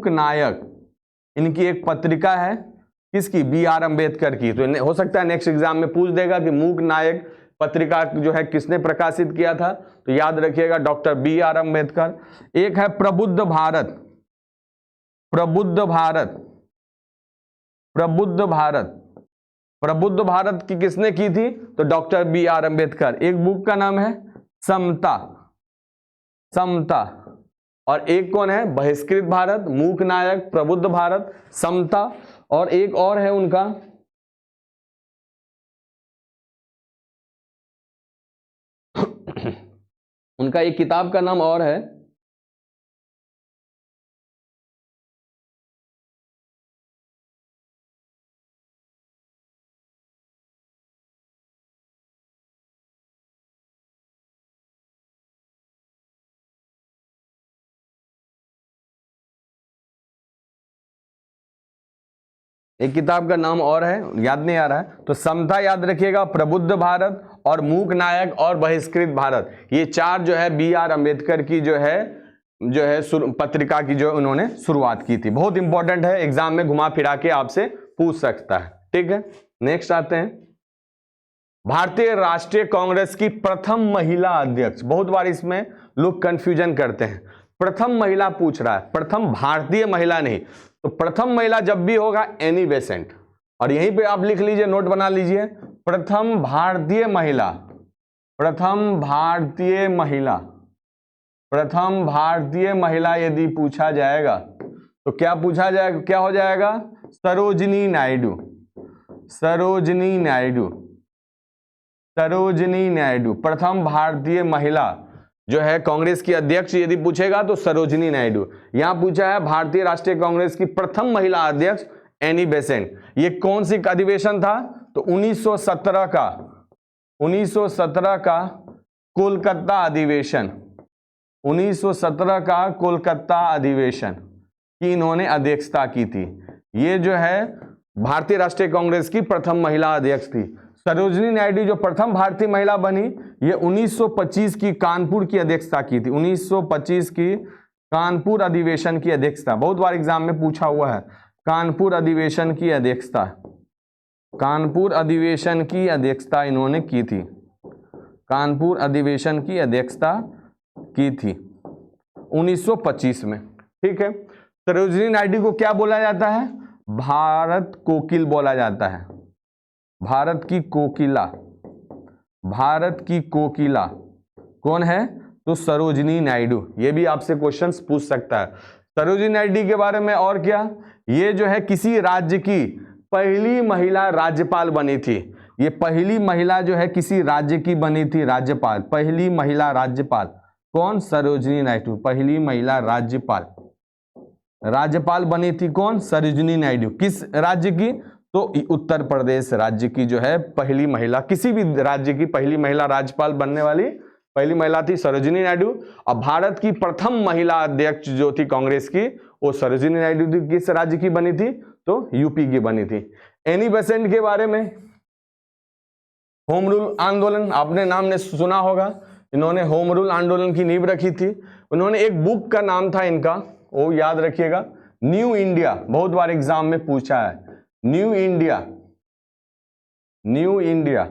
नायक इनकी एक पत्रिका है, किसकी, BR अम्बेडकर की। तो हो सकता है नेक्स्ट एग्जाम में पूछ देगा कि मूक नायक पत्रिका जो है किसने प्रकाशित किया था, तो याद रखिएगा डॉक्टर BR अम्बेडकर। एक है प्रबुद्ध भारत की किसने की थी, तो डॉक्टर BR अम्बेडकर। एक बुक का नाम है समता, और एक कौन है, बहिष्कृत भारत, मूक नायक, प्रबुद्ध भारत, समता, और एक और है उनका उनका एक किताब का नाम और है, एक किताब का नाम और है, याद नहीं आ रहा है, तो समता याद रखिएगा, प्रबुद्ध भारत और मूक नायक और बहिष्कृत भारत, ये चार जो है BR अम्बेडकर की जो है पत्रिका की जो उन्होंने शुरुआत की थी। बहुत इंपॉर्टेंट है, एग्जाम में घुमा फिरा के आपसे पूछ सकता है। ठीक है, नेक्स्ट आते हैं, भारतीय राष्ट्रीय कांग्रेस की प्रथम महिला अध्यक्ष। बहुत बार इसमें लोग कंफ्यूजन करते हैं, प्रथम महिला पूछ रहा है, प्रथम भारतीय महिला नहीं। तो प्रथम महिला जब भी होगा एनी बेसेंट, और यहीं पे आप लिख लीजिए, नोट बना लीजिए, प्रथम भारतीय महिला यदि पूछा जाएगा तो क्या पूछा जाएगा, क्या हो जाएगा, सरोजिनी नायडू। प्रथम भारतीय महिला जो है कांग्रेस की अध्यक्ष यदि पूछेगा तो सरोजिनी नायडू। यहां पूछा है भारतीय राष्ट्रीय कांग्रेस की प्रथम महिला अध्यक्ष एनी बेसेंट। ये कौन सी अधिवेशन था, तो 1917 का कोलकाता अधिवेशन, 1917 का कोलकाता अधिवेशन की इन्होंने अध्यक्षता की थी। ये जो है भारतीय राष्ट्रीय कांग्रेस की प्रथम महिला अध्यक्ष थी। सरोजिनी नायडू जो प्रथम भारतीय महिला बनी, ये 1925 की कानपुर की अध्यक्षता की थी, 1925 की कानपुर अधिवेशन की अध्यक्षता। बहुत बार एग्जाम में पूछा हुआ है, कानपुर अधिवेशन की अध्यक्षता इन्होंने की थी, कानपुर अधिवेशन की अध्यक्षता की थी 1925 में। ठीक है, सरोजिनी नायडू को क्या बोला जाता है, भारत कोकिल बोला जाता है, भारत की कोकिला कौन है, तो सरोजिनी नायडू। ये भी आपसे क्वेश्चंस पूछ सकता है सरोजिनी नायडू के बारे में। और क्या, ये जो है किसी राज्य की पहली महिला राज्यपाल बनी थी। ये पहली महिला जो है किसी राज्य की बनी थी राज्यपाल, पहली महिला राज्यपाल कौन, सरोजिनी नायडू। पहली महिला राज्यपाल बनी थी कौन, सरोजिनी नायडू। किस राज्य की, तो उत्तर प्रदेश राज्य की जो है पहली महिला, किसी भी राज्य की पहली महिला राज्यपाल बनने वाली पहली महिला थी सरोजिनी नायडू। और भारत की प्रथम महिला अध्यक्ष जो थी कांग्रेस की, वो सरोजिनी नायडू थी। किस राज्य की बनी थी, तो यूपी की बनी थी। एनी बेसेंट के बारे में, होम रूल आंदोलन आपने नाम ने सुना होगा, इन्होंने होम रूल आंदोलन की नींव रखी थी। उन्होंने एक बुक का नाम था इनका, वो याद रखिएगा, न्यू इंडिया। बहुत बार एग्जाम में पूछा है, न्यू इंडिया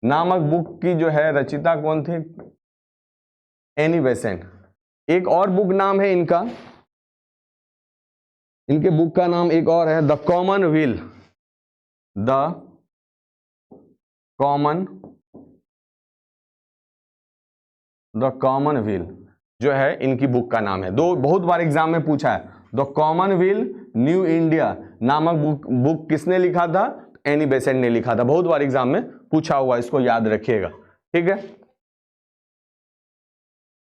नामक बुक की जो है रचिता कौन थी, एनी बेसेंट। एक और बुक नाम है इनका, इनके बुक का नाम एक और है, द कॉमनवेल्थ जो है इनकी बुक का नाम है। दो बहुत बार एग्जाम में पूछा है, द कॉमनवेल्थ न्यू इंडिया नामक बुक किसने लिखा था, एनी बेसेंट ने लिखा था। बहुत बार एग्जाम में पूछा हुआ, इसको याद रखिएगा। ठीक है,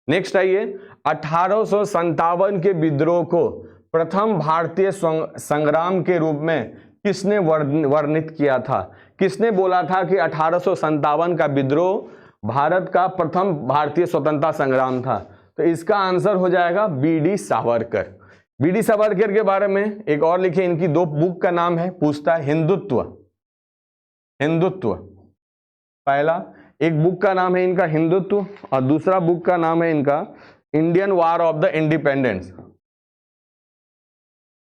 नेक्स्ट आइए, 1857 के विद्रोह को प्रथम भारतीय संग्राम के रूप में किसने वर्णित किया था। किसने बोला था कि 1857 का विद्रोह भारत का प्रथम भारतीय स्वतंत्रता संग्राम था, तो इसका आंसर हो जाएगा बी.डी. सावरकर। बी.डी. सावरकर के बारे में एक और लिखे, इनकी 2 बुक का नाम है, पूछता है हिंदुत्व। हिंदुत्व पहला, एक बुक का नाम है इनका हिंदुत्व और दूसरा बुक का नाम है इनका Indian war of the independence.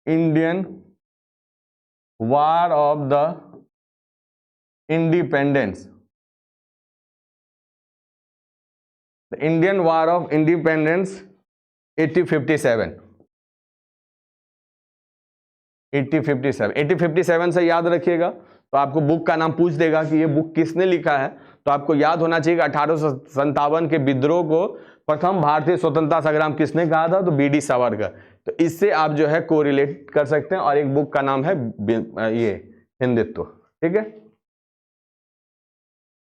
Indian war of the independence. The Indian war of independence 1857। 1857 से याद रखिएगा। तो आपको बुक का नाम पूछ देगा कि ये बुक किसने लिखा है, तो आपको याद होना चाहिए कि 1857 के विद्रोह को प्रथम भारतीय स्वतंत्रता संग्राम किसने कहा था, तो बी.डी. सावरकर। तो इससे आप जो है कोरिलेट कर सकते हैं। और एक बुक का नाम है ये हिंदुत्व। ठीक है,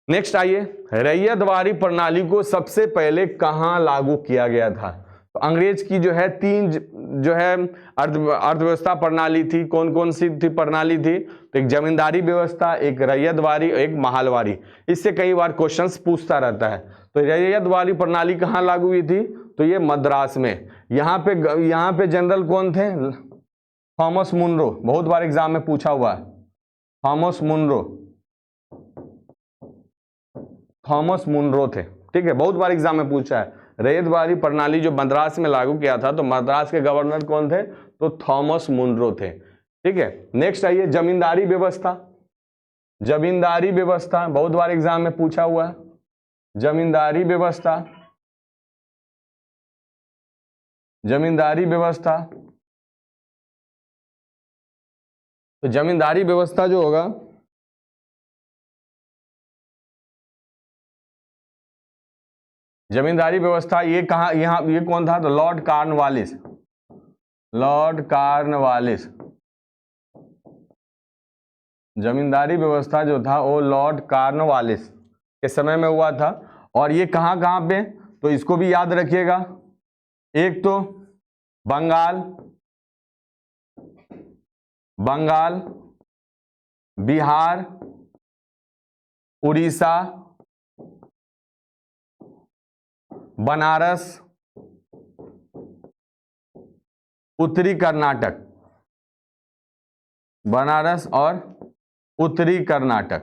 नेक्स्ट आइए, रैयतवाड़ी प्रणाली को सबसे पहले कहां लागू किया गया था। तो अंग्रेज की जो है 3 जो है अर्थव्यवस्था प्रणाली थी। कौन कौन सी थी प्रणाली थी, तो एक जमींदारी व्यवस्था, एक रैयतवाड़ी, एक महालवाड़ी। इससे कई बार क्वेश्चंस पूछता रहता है। तो रैयतवाड़ी प्रणाली कहाँ लागू हुई थी, तो ये मद्रास में। यहाँ पे जनरल कौन थे, थॉमस मुनरो। बहुत बार एग्जाम में पूछा हुआ है, थॉमस मुनरो थे। ठीक है, बहुत बार एग्जाम में पूछा है। रैयतवाड़ी प्रणाली जो मद्रास में लागू किया था, तो मद्रास के गवर्नर कौन थे, तो थॉमस मुनरो थे। ठीक है, नेक्स्ट आइए, जमींदारी व्यवस्था। जमींदारी व्यवस्था बहुत बार एग्जाम में पूछा हुआ है। जमींदारी व्यवस्था, जमींदारी व्यवस्था। तो जमींदारी व्यवस्था जो होगा, जमींदारी व्यवस्था ये कहा, यहाँ ये कौन था, तो Lord Cornwallis. Lord Cornwallis. Zamindari व्यवस्था जो था वो लॉर्ड कॉर्नवालिस के समय में हुआ था। और ये कहाँ कहाँ पे, तो इसको भी याद रखिएगा। एक तो बंगाल, बिहार, उड़ीसा, बनारस, उत्तरी कर्नाटक। बनारस और उत्तरी कर्नाटक,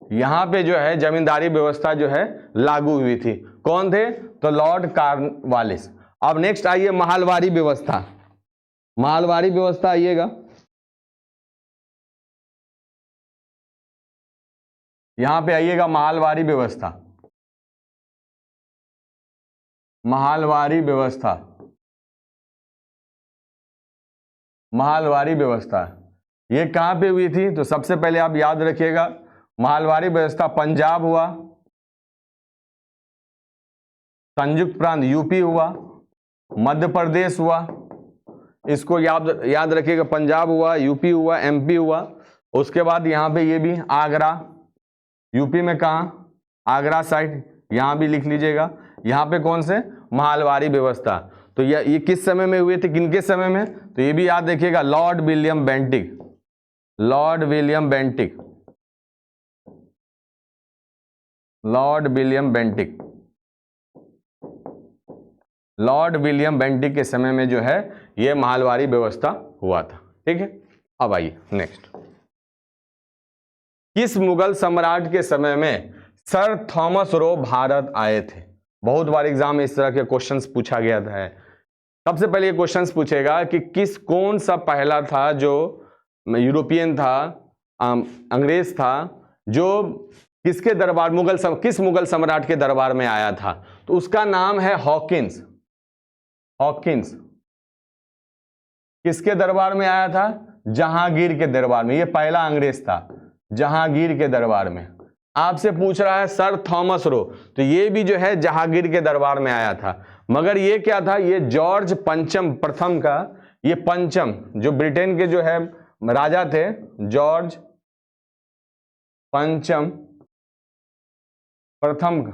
यहां पे जो है जमींदारी व्यवस्था जो है लागू हुई थी। कौन थे, तो लॉर्ड कॉर्नवालिस। अब नेक्स्ट आइए महालवाड़ी व्यवस्था। महालवाड़ी व्यवस्था आइएगा, यहां पे आइएगा महालवाड़ी व्यवस्था। महालवाड़ी व्यवस्था, महालवाड़ी व्यवस्था ये कहां पे हुई थी, तो सबसे पहले आप याद रखिएगा महालवाड़ी व्यवस्था पंजाब हुआ, संयुक्त प्रांत यूपी हुआ, मध्य प्रदेश हुआ। इसको याद रखिएगा, पंजाब हुआ, यूपी हुआ, एमपी हुआ। उसके बाद यहाँ पे ये भी आगरा, यूपी में कहाँ, आगरा साइड, यहाँ भी लिख लीजिएगा। यहाँ पे कौन से, महालवाड़ी व्यवस्था। तो ये किस समय में हुए थे, किनके समय में, तो ये भी याद रखिएगा, Lord William Bentinck. Lord William Bentinck, Lord William Bentinck, Lord William Bentinck के समय में जो है ये महालवाड़ी व्यवस्था हुआ था। ठीक है, अब आइए नेक्स्ट, किस मुगल सम्राट के समय में सर थॉमस रो भारत आए थे। बहुत बार एग्जाम में इस तरह के क्वेश्चंस पूछा गया था। सबसे पहले ये क्वेश्चंस पूछेगा कि कौन सा पहला था जो यूरोपियन था, अंग्रेज था, जो किसके दरबार, किस मुगल सम्राट के दरबार में आया था, तो उसका नाम है हॉकिंस। हॉकिंस किसके दरबार में आया था, जहांगीर के दरबार में। ये पहला अंग्रेज था, जहांगीर के दरबार में। आपसे पूछ रहा है सर थॉमस रो, तो ये भी जो है जहांगीर के दरबार में आया था। मगर ये क्या था, ये जॉर्ज पंचम प्रथम का, ये पंचम जो ब्रिटेन के जो है राजा थे, जॉर्ज पंचम प्रथम का,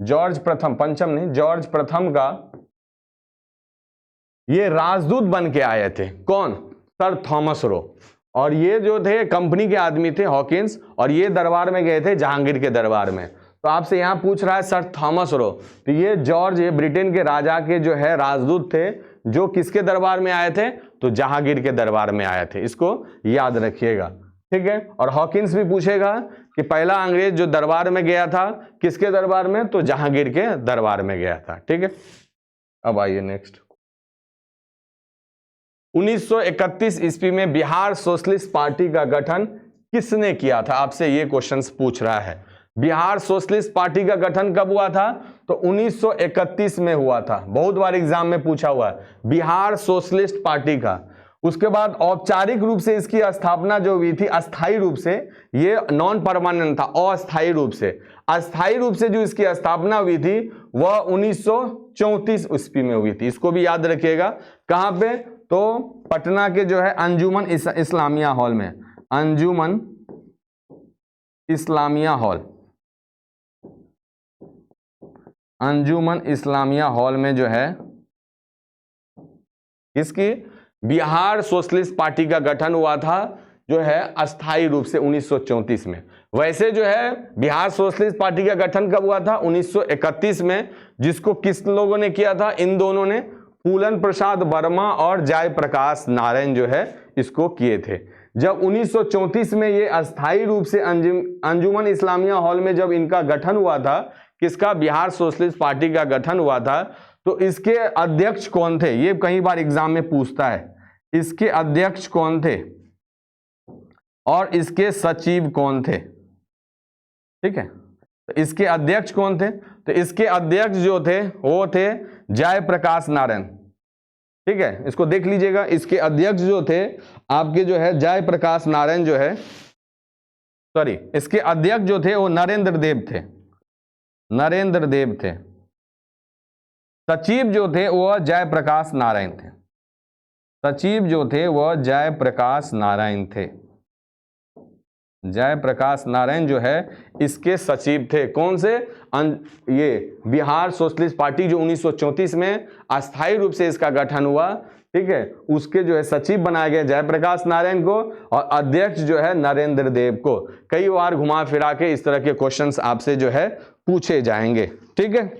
जॉर्ज प्रथम, पंचम नहीं, जॉर्ज प्रथम का ये राजदूत बन के आए थे। कौन, सर थॉमस रो। और ये जो थे कंपनी के आदमी थे हॉकिंस, और ये दरबार में गए थे जहांगीर के दरबार में। तो तो आपसे यहां पूछ रहा है सर थॉमस रो, तो ये जॉर्ज, ये ब्रिटेन के राजा के जो है राजदूत थे, जो किसके दरबार में आए थे, तो जहांगीर के दरबार में आए थे। इसको याद रखिएगा, ठीक है। और हॉकिंस भी पूछेगा कि पहला अंग्रेज जो दरबार में गया था किसके दरबार में, तो जहांगीर के दरबार में गया था, ठीक है। अब आइए नेक्स्ट। 1931 ईस्वी में बिहार सोशलिस्ट पार्टी का गठन किसने किया था, आपसे ये क्वेश्चंस पूछ रहा है। बिहार सोशलिस्ट पार्टी का गठन कब हुआ था, तो 1931 में हुआ था। बहुत बार एग्जाम में पूछा हुआ है बिहार सोशलिस्ट पार्टी का। उसके बाद औपचारिक रूप से इसकी स्थापना जो हुई थी, अस्थायी रूप से, ये नॉन परमानेंट था, अस्थायी रूप से, अस्थायी रूप से जो इसकी स्थापना हुई थी वह 1934 ईस्वी में हुई थी। इसको भी याद रखिएगा। कहां पे, तो पटना के जो है अंजुमन इस्लामिया हॉल में, अंजुमन इस्लामिया हॉल, अंजुमन इस्लामिया हॉल में जो है इसकी बिहार सोशलिस्ट पार्टी का गठन हुआ था, जो है अस्थायी रूप से 1934 में। वैसे जो है बिहार सोशलिस्ट पार्टी का गठन कब हुआ था, 1931 में, जिसको किस लोगों ने किया था, इन दोनों ने, फूलन प्रसाद वर्मा और जयप्रकाश नारायण जो है इसको किए थे। जब 1934 में ये अस्थायी रूप से अंजुमन इस्लामिया हॉल में जब इनका गठन हुआ था, किसका, बिहार सोशलिस्ट पार्टी का गठन हुआ था, तो इसके अध्यक्ष कौन थे, ये कई बार एग्जाम में पूछता है, इसके अध्यक्ष कौन थे और इसके सचिव कौन थे, ठीक है। तो इसके अध्यक्ष कौन थे, तो इसके अध्यक्ष जो थे वो थे जयप्रकाश नारायण, ठीक है। इसको देख लीजिएगा, इसके अध्यक्ष जो थे आपके जो है जयप्रकाश नारायण जो है, सॉरी, इसके अध्यक्ष जो थे वो नरेंद्र देव थे, नरेंद्र देव थे। सचिव जो थे वह जयप्रकाश नारायण थे, सचिव जो थे वह जयप्रकाश नारायण थे। जयप्रकाश नारायण जो है इसके सचिव थे। कौन से, ये बिहार सोशलिस्ट पार्टी जो 1934 में अस्थायी रूप से इसका गठन हुआ, ठीक है, उसके जो है सचिव बनाए गए जयप्रकाश नारायण को, और अध्यक्ष जो है नरेंद्र देव को। कई बार घुमा फिरा के इस तरह के क्वेश्चंस आपसे जो है पूछे जाएंगे, ठीक है।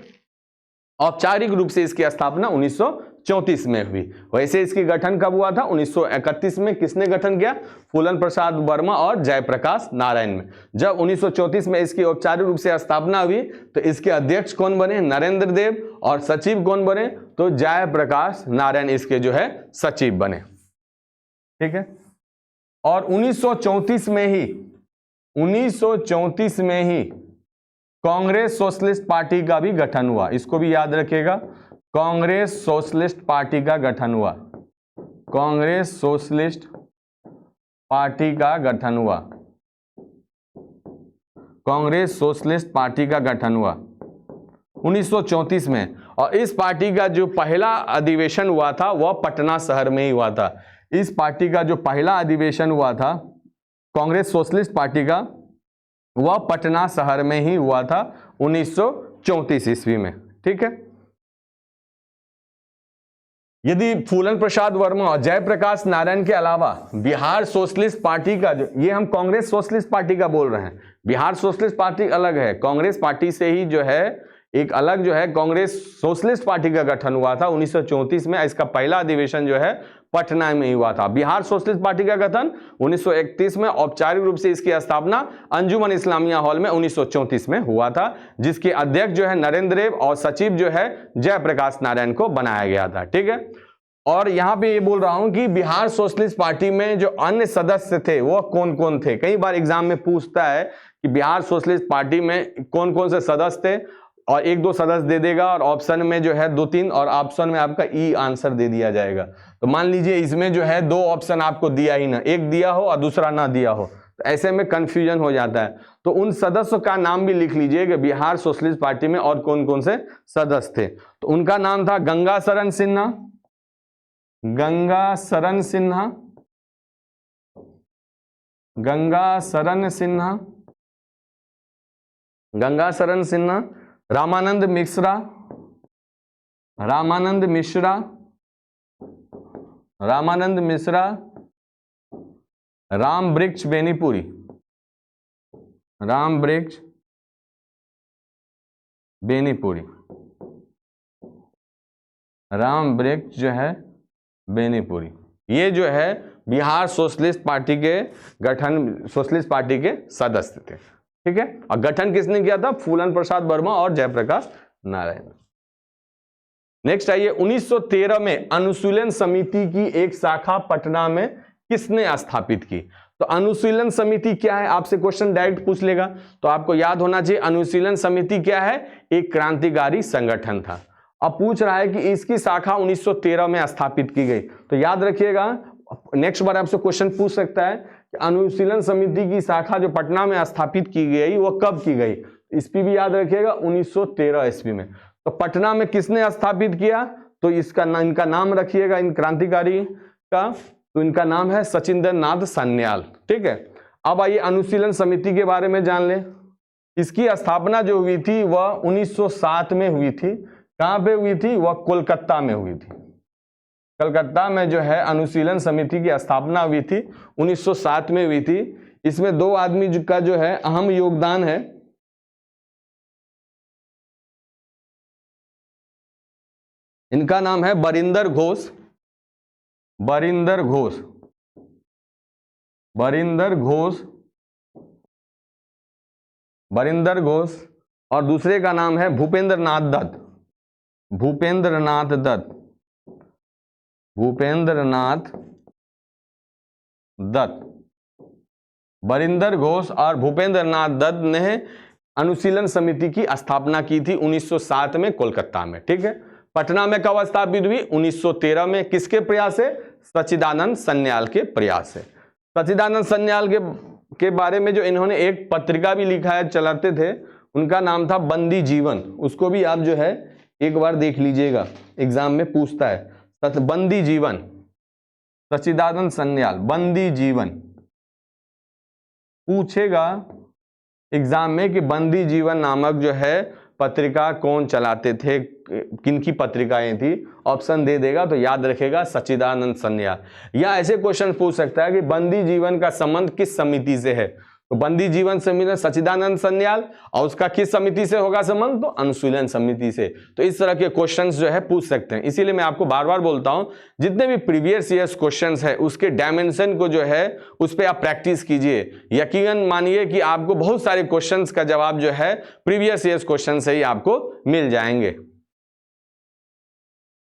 औपचारिक रूप से इसकी स्थापना 1934 में हुई। वैसे इसकी गठन कब हुआ था, 1931 में। किसने गठन किया, फूलन प्रसाद वर्मा और जयप्रकाश नारायण में। जब 1934 में इसकी औपचारिक रूप से स्थापना हुई तो इसके अध्यक्ष कौन बने, नरेंद्र देव, और सचिव कौन बने, तो जयप्रकाश नारायण इसके जो है सचिव बने, ठीक है। और 1934 में ही कांग्रेस सोशलिस्ट पार्टी का भी गठन हुआ। इसको भी याद रखिएगा, कांग्रेस सोशलिस्ट पार्टी का गठन हुआ, कांग्रेस सोशलिस्ट पार्टी का गठन हुआ, कांग्रेस सोशलिस्ट पार्टी का गठन हुआ 1934 में। और इस पार्टी का जो पहला अधिवेशन हुआ था वह पटना शहर में ही हुआ था। इस पार्टी का जो पहला अधिवेशन हुआ था कांग्रेस सोशलिस्ट पार्टी का, वह पटना शहर में ही हुआ था 1934 ईस्वी में, ठीक है। यदि फूलन प्रसाद वर्मा और जयप्रकाश नारायण के अलावा बिहार सोशलिस्ट पार्टी का जो, ये हम कांग्रेस सोशलिस्ट पार्टी का बोल रहे हैं, बिहार सोशलिस्ट पार्टी अलग है, कांग्रेस पार्टी से ही जो है एक अलग जो है कांग्रेस सोशलिस्ट पार्टी का गठन हुआ था 1934 में। इसका पहला अधिवेशन जो है पटना में ही हुआ था। बिहार सोशलिस्ट पार्टी का गठन 1931 में, औपचारिक रूप से इसकी स्थापना अंजुमन इस्लामिया हॉल में 1934 में हुआ था, जिसके अध्यक्ष जो है नरेंद्र देव और सचिव जो है जयप्रकाश नारायण को बनाया गया था, ठीक है। और यहां पे ये बोल रहा हूं कि बिहार सोशलिस्ट पार्टी में जो अन्य सदस्य थे वो कौन कौन थे। कई बार एग्जाम में पूछता है कि बिहार सोशलिस्ट पार्टी में कौन कौन से सदस्य थे, और एक दो सदस्य दे देगा और ऑप्शन में जो है 2-3, और ऑप्शन में आपका ई आंसर दे दिया जाएगा। तो मान लीजिए इसमें जो है 2 ऑप्शन आपको दिया ही ना, एक दिया हो और दूसरा ना दिया हो, तो ऐसे में कंफ्यूजन हो जाता है। तो उन सदस्यों का नाम भी लिख लीजिए कि बिहार सोशलिस्ट पार्टी में और कौन कौन से सदस्य थे। तो उनका नाम था गंगा शरण सिन्हा, गंगा शरण सिन्हा, गंगा शरण सिन्हा, गंगा शरण सिन्हा, रामानंद मिश्रा, रामानंद मिश्रा, रामानंद मिश्रा, राम वृक्ष बेनीपुरी, राम वृक्ष बेनीपुरी, राम वृक्ष जो है बेनीपुरी, ये जो है बिहार सोशलिस्ट पार्टी के सोशलिस्ट पार्टी के सदस्य थे। ठीक है, और गठन किसने किया था? फूलन प्रसाद वर्मा और जयप्रकाश नारायण। नेक्स्ट आइए, 1913 में अनुशीलन समिति की एक शाखा पटना में किसने स्थापित की? तो अनुशीलन समिति क्या है? आपसे क्वेश्चन डायरेक्ट पूछ लेगा, तो आपको याद होना चाहिए अनुशीलन समिति क्या है? एक क्रांतिकारी संगठन था। अब पूछ रहा है कि इसकी शाखा 1913 में स्थापित की गई, तो याद रखिएगा नेक्स्ट बार आपसे क्वेश्चन पूछ सकता है कि अनुशीलन समिति की शाखा जो पटना में स्थापित की गई वो कब की गई? ईस्वी भी याद रखिएगा 1913 ईस्वी में। तो पटना में किसने स्थापित किया? तो इनका नाम रखिएगा इन क्रांतिकारी का, तो इनका नाम है सचिंद्र नाथ सान्याल। ठीक है, अब आइए अनुशीलन समिति के बारे में जान लें। इसकी स्थापना जो हुई थी वह 1907 में हुई थी। कहां पे हुई थी? वह कोलकाता में हुई थी। कलकत्ता में जो है अनुशीलन समिति की स्थापना हुई थी, 1907 में हुई थी। इसमें दो आदमी का जो है अहम योगदान है। इनका नाम है बरिंदर घोष, बरिंदर घोष, बरिंदर घोष, बरिंदर घोष, और दूसरे का नाम है भूपेंद्र नाथ दत्त, भूपेंद्र नाथ दत्त, भूपेंद्र नाथ दत्त। बरिंदर घोष और भूपेंद्र नाथ दत्त ने अनुशीलन समिति की स्थापना की थी 1907 में कोलकाता में। ठीक है, पटना में कब स्थापित हुई? 1913 में। किसके प्रयास से? सच्चिदानंद सन्याल के प्रयास से। सच्चिदानंद सन्याल के बारे में जो इन्होंने एक पत्रिका भी लिखा है, चलाते थे, उनका नाम था बंदी जीवन। उसको भी आप जो है एक बार देख लीजिएगा, एग्जाम में पूछता है बंदी जीवन, सच्चिदानंद सन्याल बंदी जीवन पूछेगा एग्जाम में कि बंदी जीवन नामक जो है पत्रिका कौन चलाते थे, किनकी पत्रिकाएं थी, ऑप्शन दे देगा तो याद रखेगा सच्चिदानंद सन्याल। या ऐसे क्वेश्चन पूछ सकता है कि बंदी जीवन का संबंध किस समिति से है? तो बंदी जीवन से मिले सच्चिदानंद सन्याल, और उसका किस समिति से होगा संबंध? तो अनुशीलन समिति से। तो इस तरह के क्वेश्चंस जो है पूछ सकते हैं। इसीलिए मैं आपको बार बार बोलता हूं, जितने भी प्रीवियस ईयर्स क्वेश्चंस है उसके डायमेंशन को जो है उस पर आप प्रैक्टिस कीजिए। यकीनन मानिए कि आपको बहुत सारे क्वेश्चंस का जवाब जो है प्रीवियस ईयर्स क्वेश्चन से ही आपको मिल जाएंगे।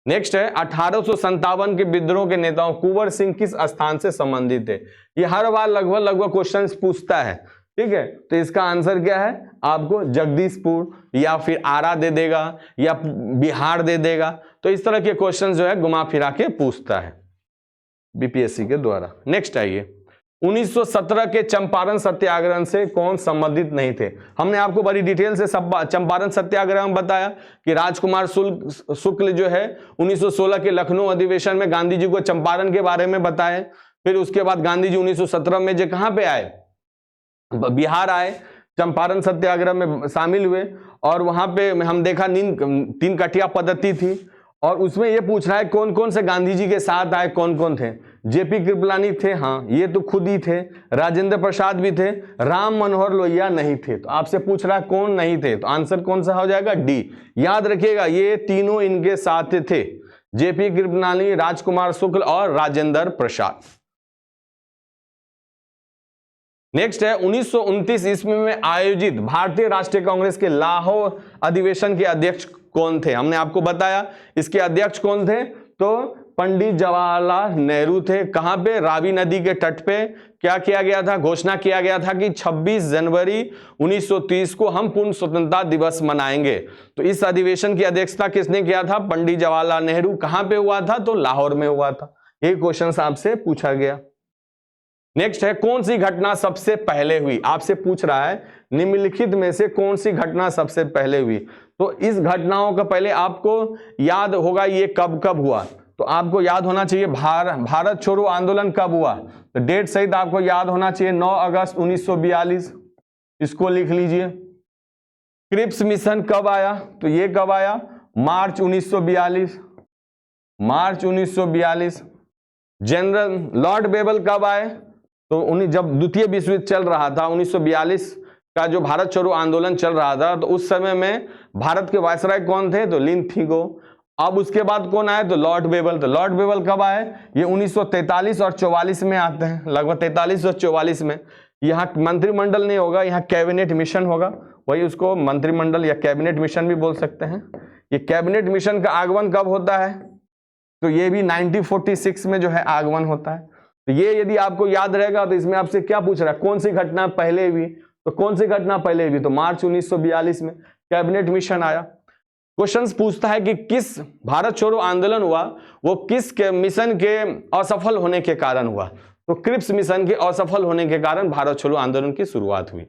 नेक्स्ट है 1857 के विद्रोह के नेताओं कुंवर सिंह किस स्थान से संबंधित थे? ये हर बार लगभग क्वेश्चंस पूछता है। ठीक है, तो इसका आंसर क्या है? आपको जगदीशपुर या फिर आरा दे देगा या बिहार दे देगा। तो इस तरह के क्वेश्चंस जो है घुमा फिरा के पूछता है बीपीएससी के द्वारा। नेक्स्ट आइए, 1917 के चंपारण सत्याग्रह से कौन संबंधित नहीं थे? हमने आपको बड़ी डिटेल से चंपारण सत्याग्रह में बताया कि राजकुमार शुक्ल जो है 1916 के लखनऊ अधिवेशन में गांधी जी को चंपारण के बारे में बताए। फिर उसके बाद गांधी जी 1917 में जो कहां पे आए? बिहार आए, चंपारण सत्याग्रह में शामिल हुए, और वहां पे हम देखा तीन कठिया पद्धति थी, और उसमें ये पूछ रहा है कौन कौन से गांधी जी के साथ आए, कौन कौन थे? जेपी कृपलानी थे, हाँ ये तो खुद ही थे। राजेंद्र प्रसाद भी थे, राम मनोहर लोहिया नहीं थे। तो आपसे पूछ रहा है कौन नहीं थे, तो आंसर कौन सा हो जाएगा? डी। याद रखिएगा ये तीनों इनके साथ थे, जेपी कृपलानी, राजकुमार शुक्ल और राजेंद्र प्रसाद। नेक्स्ट है 1929 ईस्वी में आयोजित भारतीय राष्ट्रीय कांग्रेस के लाहौर अधिवेशन के अध्यक्ष कौन थे? हमने आपको बताया इसके अध्यक्ष कौन थे, तो पंडित जवाहरलाल नेहरू थे। कहां पे? रावी नदी के तट पे। क्या किया गया था? घोषणा किया गया था कि 26 जनवरी 1930 को हम पूर्ण स्वतंत्रता दिवस मनाएंगे। तो इस अधिवेशन की अध्यक्षता किसने किया था? पंडित जवाहरलाल नेहरू। कहां पे हुआ था? तो लाहौर में हुआ था। ये क्वेश्चन आपसे पूछा गया। नेक्स्ट है कौन सी घटना सबसे पहले हुई? आपसे पूछ रहा है निम्नलिखित में से कौन सी घटना सबसे पहले हुई? तो इस घटनाओं का पहले आपको याद होगा ये कब कब हुआ। तो आपको याद होना चाहिए भारत छोड़ो आंदोलन कब हुआ, तो डेट सहित आपको याद होना चाहिए 9 अगस्त 1942, इसको लिख लीजिए। क्रिप्स मिशन कब आया, तो ये कब आया? मार्च 1942, मार्च 1942। जनरल लॉर्ड बेबल कब आए, तो जब द्वितीय विश्व युद्ध चल रहा था 1942 का जो भारत छोड़ो आंदोलन चल रहा था, तो उस समय में भारत के वायसराय कौन थे? तो लिनथिगो। अब उसके बाद कौन आए? तो लॉर्ड बेबल। तो लॉर्ड बेबल कब आए? ये 1943 और 44 में आते हैं, लगभग 43 और 44 में। यहाँ मंत्रिमंडल नहीं होगा, यहाँ कैबिनेट मिशन होगा, वही उसको मंत्रिमंडल या कैबिनेट मिशन भी बोल सकते हैं। ये कैबिनेट मिशन का आगमन कब होता है? तो ये भी 1946 में जो है आगमन होता है। तो ये यदि आपको याद रहेगा तो इसमें आपसे क्या पूछ रहा है, कौन सी घटना पहले हुई? तो कौन सी घटना पहले हुई? तो मार्च 1942 में कैबिनेट मिशन आया। क्वेश्चंस पूछता है कि किस भारत छोड़ो आंदोलन हुआ, वो किस मिशन के असफल होने के कारण हुआ? तो क्रिप्स मिशन के असफल होने के कारण भारत छोड़ो आंदोलन की शुरुआत हुई।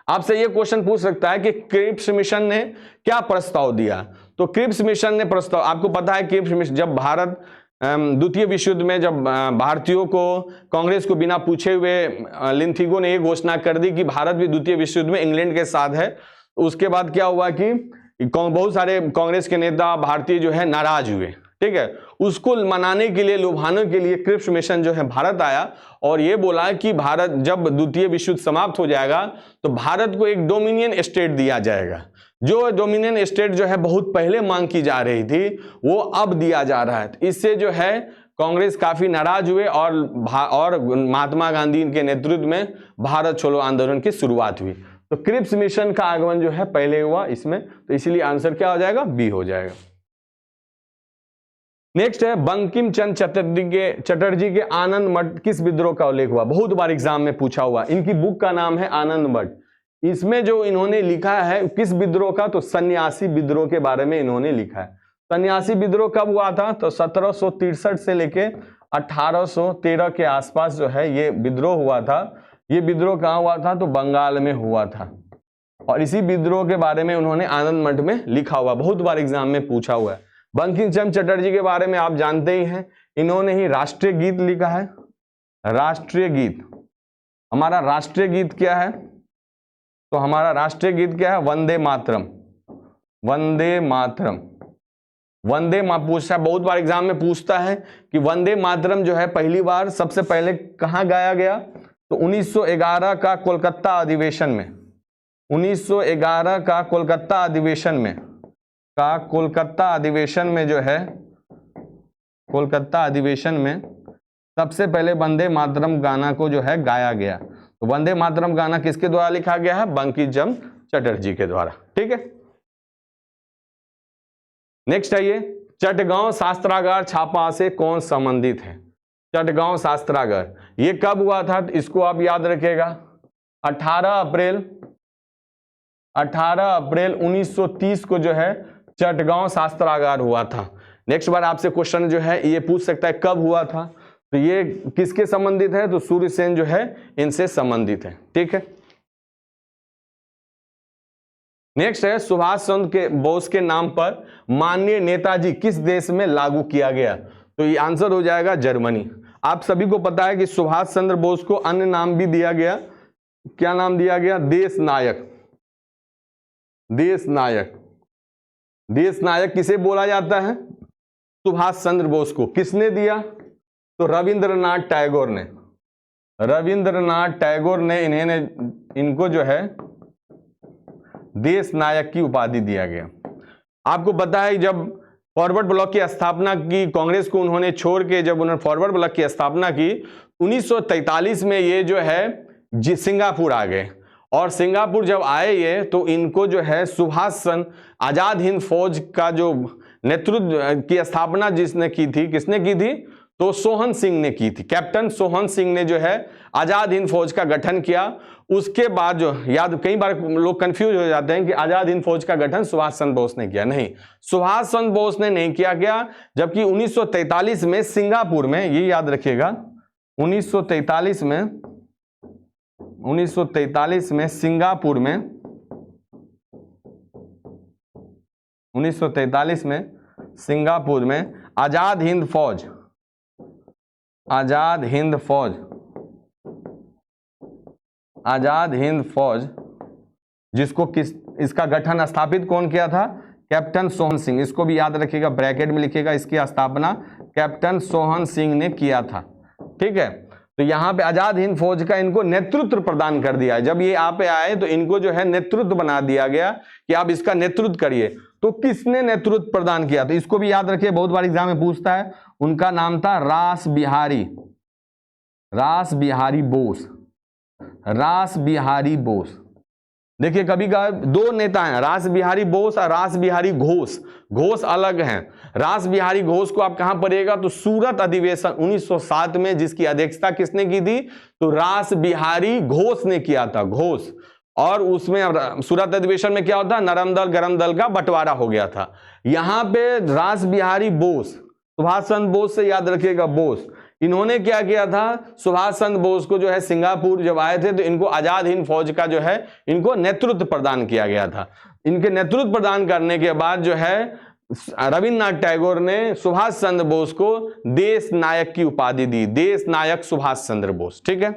आपसे ये क्वेश्चन पूछ सकता है कि क्रिप्स मिशन ने क्या प्रस्ताव दिया? तो क्रिप्स मिशन ने प्रस्ताव, आपको पता है क्रिप्स मिशन जब भारत द्वितीय विश्व युद्ध में जब भारतीयों को, कांग्रेस को बिना पूछे हुए लिनथिगो ने ये घोषणा कर दी कि भारत भी द्वितीय विश्व युद्ध में इंग्लैंड के साथ है। उसके बाद क्या हुआ कि बहुत सारे कांग्रेस के नेता भारतीय जो है नाराज हुए, ठीक है। उसको मनाने के लिए, लुभाने के लिए क्रिप्स मिशन जो है भारत आया और ये बोला कि भारत जब द्वितीय विश्व युद्ध समाप्त हो जाएगा तो भारत को एक डोमिनियन स्टेट दिया जाएगा। जो डोमिनियन स्टेट जो है बहुत पहले मांग की जा रही थी वो अब दिया जा रहा है। इससे जो है कांग्रेस काफी नाराज हुए और महात्मा गांधी के नेतृत्व में भारत छोड़ो आंदोलन की शुरुआत हुई। तो क्रिप्स मिशन का आगमन जो है पहले हुआ इसमें, तो इसलिए आंसर क्या हो जाएगा? बी हो जाएगा। नेक्स्ट है बंकिम चंद्र चटर्जी के आनंद मठ किस विद्रोह का उल्लेख हुआ? बहुत बार एग्जाम में पूछा हुआ। इनकी बुक का नाम है आनंद मठ। इसमें जो इन्होंने लिखा है किस विद्रोह का? तो सन्यासी विद्रोह के बारे में इन्होंने लिखा है। सन्यासी विद्रोह कब हुआ था? तो 1763 से लेके 1813 के आसपास जो है ये विद्रोह हुआ था। ये विद्रोह कहाँ हुआ था? तो बंगाल में हुआ था और इसी विद्रोह के बारे में उन्होंने आनंद मठ में लिखा हुआ, बहुत बार एग्जाम में पूछा हुआ है। बंकिम चंद्र चटर्जी के बारे में आप जानते ही हैं, इन्होंने ही राष्ट्रीय गीत लिखा है। राष्ट्रीय गीत, हमारा राष्ट्रीय गीत क्या है? तो हमारा राष्ट्रीय गीत क्या है? वंदे मातरम। वंदे मातरम, वंदे पूछता, बहुत बार एग्जाम में पूछता है कि वंदे मातरम जो है पहली बार सबसे पहले कहाँ गाया गया? तो 1911 का कोलकाता अधिवेशन में। 1911 का कोलकाता अधिवेशन में जो है, कोलकाता अधिवेशन में सबसे पहले वंदे मातरम गाना को जो है गाया गया। तो वंदे मातरम गाना किसके द्वारा लिखा गया है? बंकिम चंद्र चटर्जी के द्वारा, ठीक है। नेक्स्ट है ये चटगांव शास्त्रागार छापा से कौन संबंधित है? चटगांव शास्त्रागार ये कब हुआ था? तो इसको आप याद रखिएगा, 18 अप्रैल 1930 को जो है चटगांव शास्त्रागार हुआ था। नेक्स्ट बार आपसे क्वेश्चन जो है ये पूछ सकता है कब हुआ था, तो ये किसके संबंधित है? तो सूर्यसेन जो है इनसे संबंधित है, ठीक है। नेक्स्ट है सुभाष चंद्र बोस के नाम पर माननीय नेताजी किस देश में लागू किया गया? तो ये आंसर हो जाएगा जर्मनी। आप सभी को पता है कि सुभाष चंद्र बोस को अन्य नाम भी दिया गया। क्या नाम दिया गया? देश नायक। देश नायक, देश नायक किसे बोला जाता है? सुभाष चंद्र बोस को। किसने दिया? तो रविंद्रनाथ टैगोर ने। रविंद्रनाथ टैगोर ने इनको जो है देश नायक की उपाधि दिया गया। आपको पता है जब फॉरवर्ड ब्लॉक की स्थापना की, कांग्रेस को उन्होंने छोड़ के जब उन्होंने फॉरवर्ड ब्लॉक की स्थापना की 1943 में, ये जो है सिंगापुर आ गए और सिंगापुर जब आए ये, तो इनको जो है सुभाष चंद्र आजाद हिंद फौज का जो नेतृत्व की स्थापना जिसने की थी, किसने की थी? तो सोहन सिंह ने की थी। कैप्टन सोहन सिंह ने जो है आजाद हिंद फौज का गठन किया। उसके बाद जो याद, कई बार लोग कंफ्यूज हो जाते हैं कि आजाद हिंद फौज का गठन सुभाष चंद्र बोस ने किया। नहीं, सुभाष चंद्र बोस ने नहीं किया गया, जबकि 1943 में सिंगापुर में, ये याद रखिएगा, 1943 में सिंगापुर में, 1943 में सिंगापुर में आजाद हिंद फौज जिसको इसका गठन स्थापित कौन किया था? कैप्टन सोहन सिंह। इसको भी याद रखिएगा, ब्रैकेट में लिखिएगा, इसकी स्थापना कैप्टन सोहन सिंह ने किया था, ठीक है। तो यहाँ पे आजाद हिंद फौज का इनको नेतृत्व प्रदान कर दिया। जब ये यहाँ पे आए तो इनको जो है नेतृत्व बना दिया गया कि आप इसका नेतृत्व करिए। तो किसने नेतृत्व प्रदान किया? तो इसको भी याद रखिए, बहुत बार एग्जाम में पूछता है। उनका नाम था रास बिहारी बोस। रास बिहारी बोस। देखिए कभी कभी दो नेता हैं, रास बिहारी बोस और रास बिहारी घोष। घोष अलग हैं। रास बिहारी घोष को आप कहां पढ़िएगा? तो सूरत अधिवेशन 1907 में, जिसकी अध्यक्षता किसने की थी? तो रास बिहारी घोष ने किया था, घोष। और उसमें सूरत अधिवेशन में क्या होता? नरम दल गरम दल का बंटवारा हो गया था। यहां पे रास बिहारी बोस, सुभाष चंद्र बोस से याद रखिएगा, बोस। इन्होंने क्या किया था? सुभाष चंद्र बोस को जो है सिंगापुर जब आए थे तो इनको आजाद हिंद फौज का जो है इनको नेतृत्व प्रदान किया गया था। इनके नेतृत्व प्रदान करने के बाद जो है रविन्द्रनाथ टैगोर ने सुभाष चंद्र बोस को देश नायक की उपाधि दी, देश नायक सुभाष चंद्र बोस। ठीक है।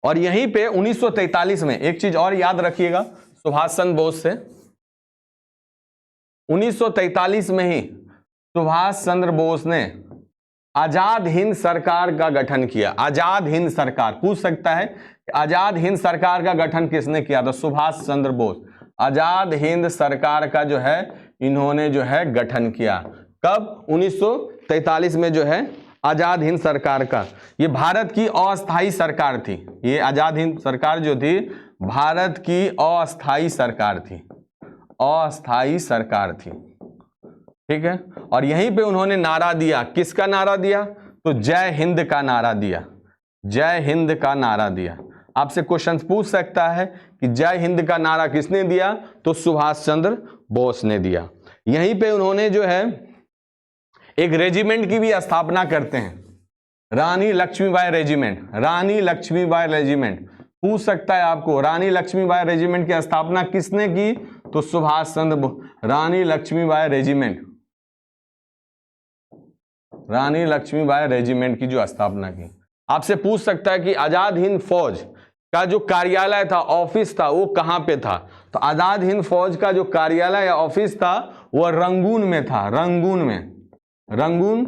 और यहीं पे 1943 में एक चीज और याद रखिएगा सुभाष चंद्र बोस से, 1943 में ही सुभाष चंद्र बोस ने आजाद हिंद सरकार का गठन किया। आजाद हिंद सरकार पूछ सकता है कि आजाद हिंद सरकार का गठन किसने किया? तो सुभाष चंद्र बोस। आजाद हिंद सरकार का जो है इन्होंने जो है गठन किया। कब? 1943 में जो है आजाद हिंद सरकार का, ये भारत की अस्थाई सरकार थी। ये आजाद हिंद सरकार जो थी भारत की अस्थाई सरकार थी, अस्थाई सरकार थी। ठीक है। और यहीं पे उन्होंने नारा दिया, किसका नारा दिया? तो जय हिंद का नारा दिया, जय हिंद का नारा दिया। आपसे क्वेश्चन पूछ सकता है कि जय हिंद का नारा किसने दिया? तो सुभाष चंद्र बोस ने दिया। यहीं पे उन्होंने जो है एक रेजिमेंट की भी स्थापना करते हैं, रानी लक्ष्मीबाई रेजिमेंट। रानी लक्ष्मीबाई रेजिमेंट पूछ सकता है आपको, रानी लक्ष्मीबाई रेजिमेंट की स्थापना किसने की? तो सुभाष चंद्र बोस। रानी लक्ष्मीबाई रेजिमेंट, रानी लक्ष्मीबाई रेजिमेंट की जो स्थापना की। आपसे पूछ सकता है कि आजाद हिंद फौज का जो कार्यालय था, ऑफिस था, वो कहां पे था? तो आजाद हिंद फौज का जो कार्यालय या ऑफिस था वो रंगून में था, रंगून में। रंगून